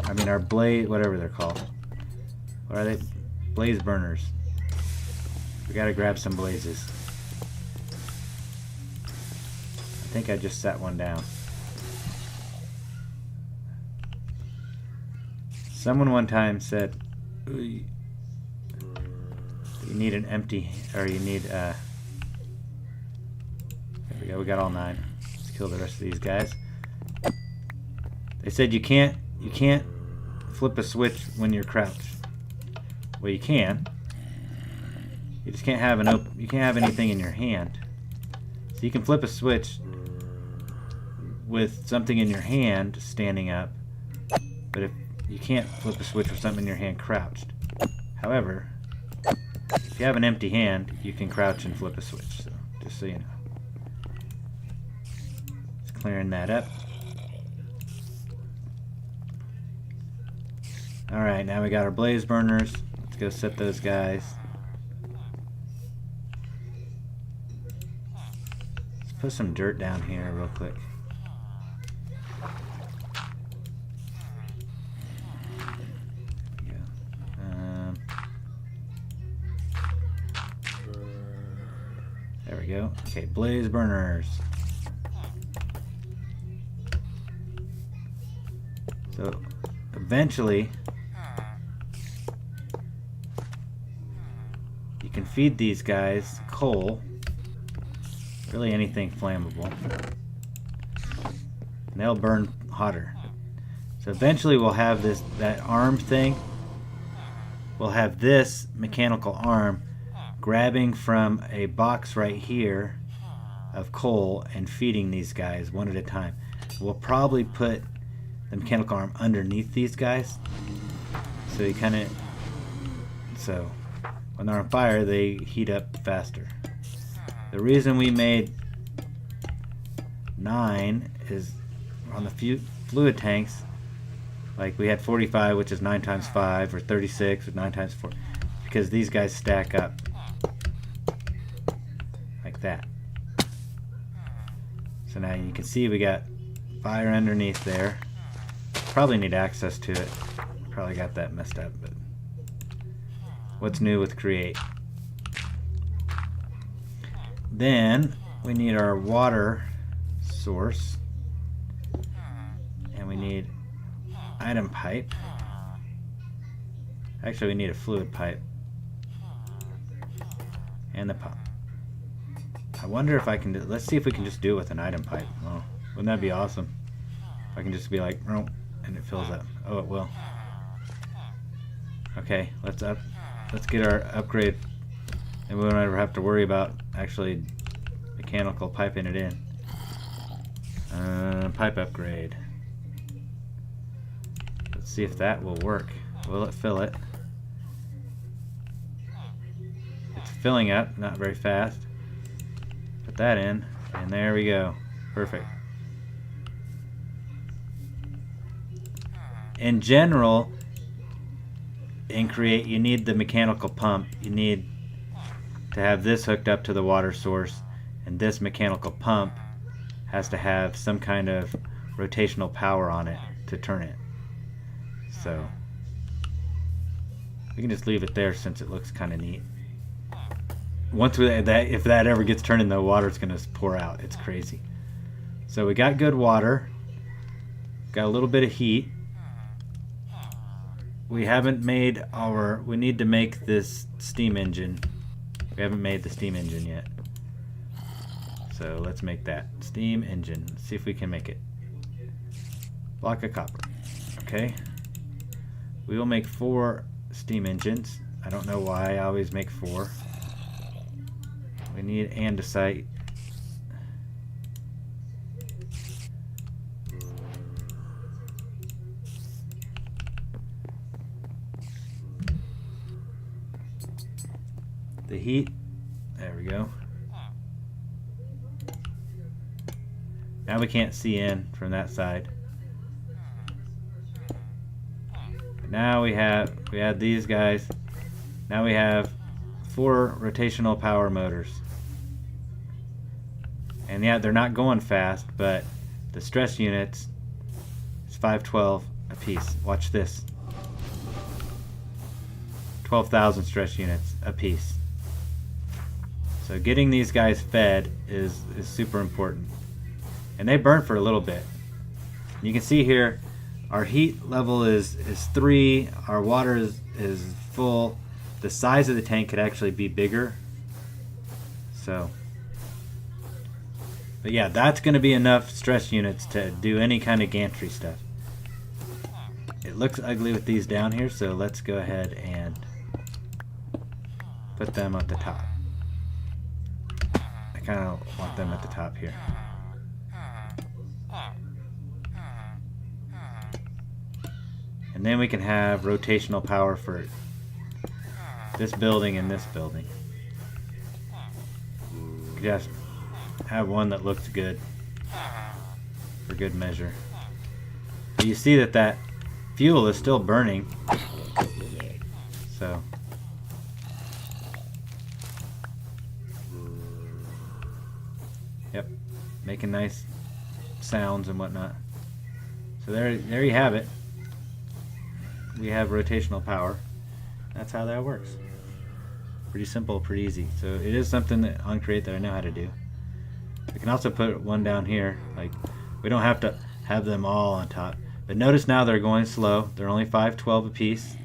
I mean our blaze, whatever they're called. What are they? Blaze burners. We gotta grab some blazes. I think I just set one down. Someone one time said, you need an empty, or you need, there we go, we got all 9. Let's kill the rest of these guys. They said you can't flip a switch when you're crouched. Well, you can. You just can't have you can't have anything in your hand. So you can flip a switch with something in your hand standing up, but if you can't flip a switch with something in your hand crouched. However, if you have an empty hand, you can crouch and flip a switch. So, just so you know. Just clearing that up. Alright, now we got our blaze burners. Let's go set those guys. Let's put some dirt down here real quick. There we go. Okay, blaze burners. So eventually you can feed these guys coal, really anything flammable, and they'll burn hotter. So eventually we'll have that arm thing. We'll have this mechanical arm grabbing from a box right here of coal and feeding these guys one at a time. We'll probably put the mechanical arm underneath these guys. So you kind of, so when they're on fire, they heat up faster. The reason we made 9 is on the fluid tanks, like we had 45, which is 9 times 5, or 36, or 9 times 4, because these guys stack up like that. So now you can see we got fire underneath there. Probably need access to it. Probably got that messed up, but what's new with Create? Then we need our water source, and we need item pipe. Actually, we need a fluid pipe and the pump. I wonder if I can do, let's see if we can just do it with an item pipe. Well, wouldn't that be awesome? If I can just be like, oh, and it fills up. Oh, it will. Okay, let's get our upgrade, and we won't ever have to worry about actually mechanical piping it in. Pipe upgrade. Let's see if that will work. Will it fill it? It's filling up, not very fast. Put that in, and there we go. Perfect. In general, in Create, you need the mechanical pump. You need to have this hooked up to the water source, and this mechanical pump has to have some kind of rotational power on it to turn it. So we can just leave it there since it looks kind of neat. Once if that ever gets turned in, the water, it's going to pour out. It's crazy. So we got good water, got a little bit of heat. We haven't made we need to make this steam engine. We haven't made the steam engine yet. So let's make that steam engine. Let's see if we can make it. Block of copper. Okay. We will make 4 steam engines. I don't know why I always make 4. We need andesite. The heat. There we go. Now we can't see in from that side. Now we have these guys. Now we have 4 rotational power motors. And yeah, they're not going fast, but the stress units is 512 a piece. Watch this. 12,000 stress units a piece. So getting these guys fed is super important. And they burn for a little bit. You can see here our heat level is 3, our water is full. The size of the tank could actually be bigger. So, but yeah, that's going to be enough stress units to do any kind of gantry stuff. It looks ugly with these down here, so let's go ahead and put them at the top. I kind of want them at the top here. And then we can have rotational power for this building and this building. Just have one that looks good for good measure. But you see that fuel is still burning. So yep, making nice sounds and whatnot. So there you have it. We have rotational power. That's how that works. Pretty simple, pretty easy. So it is something that on Create that I know how to do. We can also put one down here. Like, we don't have to have them all on top. But notice now they're going slow. They're only 512 a piece.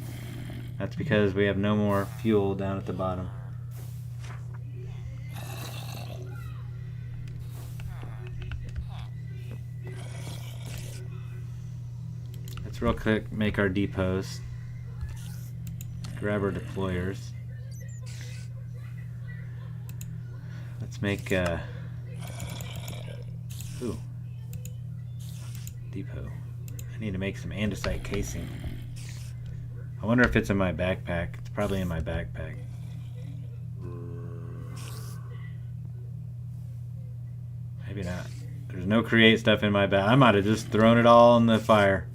That's because we have no more fuel down at the bottom. Let's real quick make our depots. Grab our deployers. Let's make depot. I need to make some andesite casing. I wonder if it's in my backpack. It's probably in my backpack. Maybe not. There's no Create stuff in my bag. I might have just thrown it all in the fire.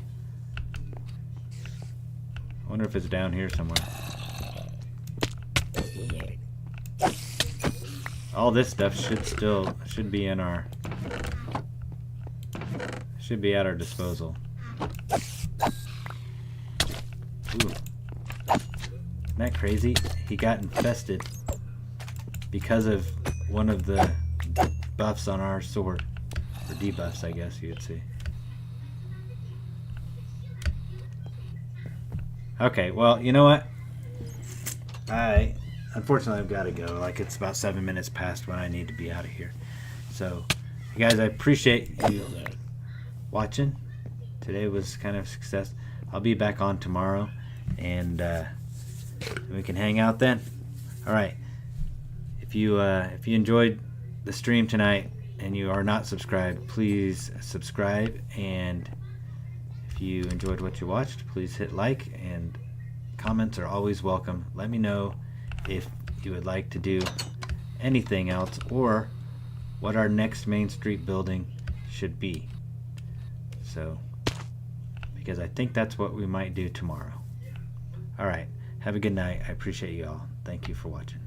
I wonder if it's down here somewhere. All this stuff should be in our, should be at our disposal. Ooh. Isn't that crazy? He got infested because of one of the buffs on our sword. Or debuffs, I guess you'd say. Okay, well, you know what? Unfortunately, I've got to go. Like, it's about 7 minutes past when I need to be out of here. So, guys, I appreciate you watching. Today was kind of a success. I'll be back on tomorrow, and we can hang out then. All right. If you enjoyed the stream tonight and you are not subscribed, please subscribe. And if you enjoyed what you watched, please hit like, and comments are always welcome. Let me know if you would like to do anything else, or what our next Main Street building should be. So, because I think that's what we might do tomorrow. All right. Have a good night. I appreciate you all. Thank you for watching.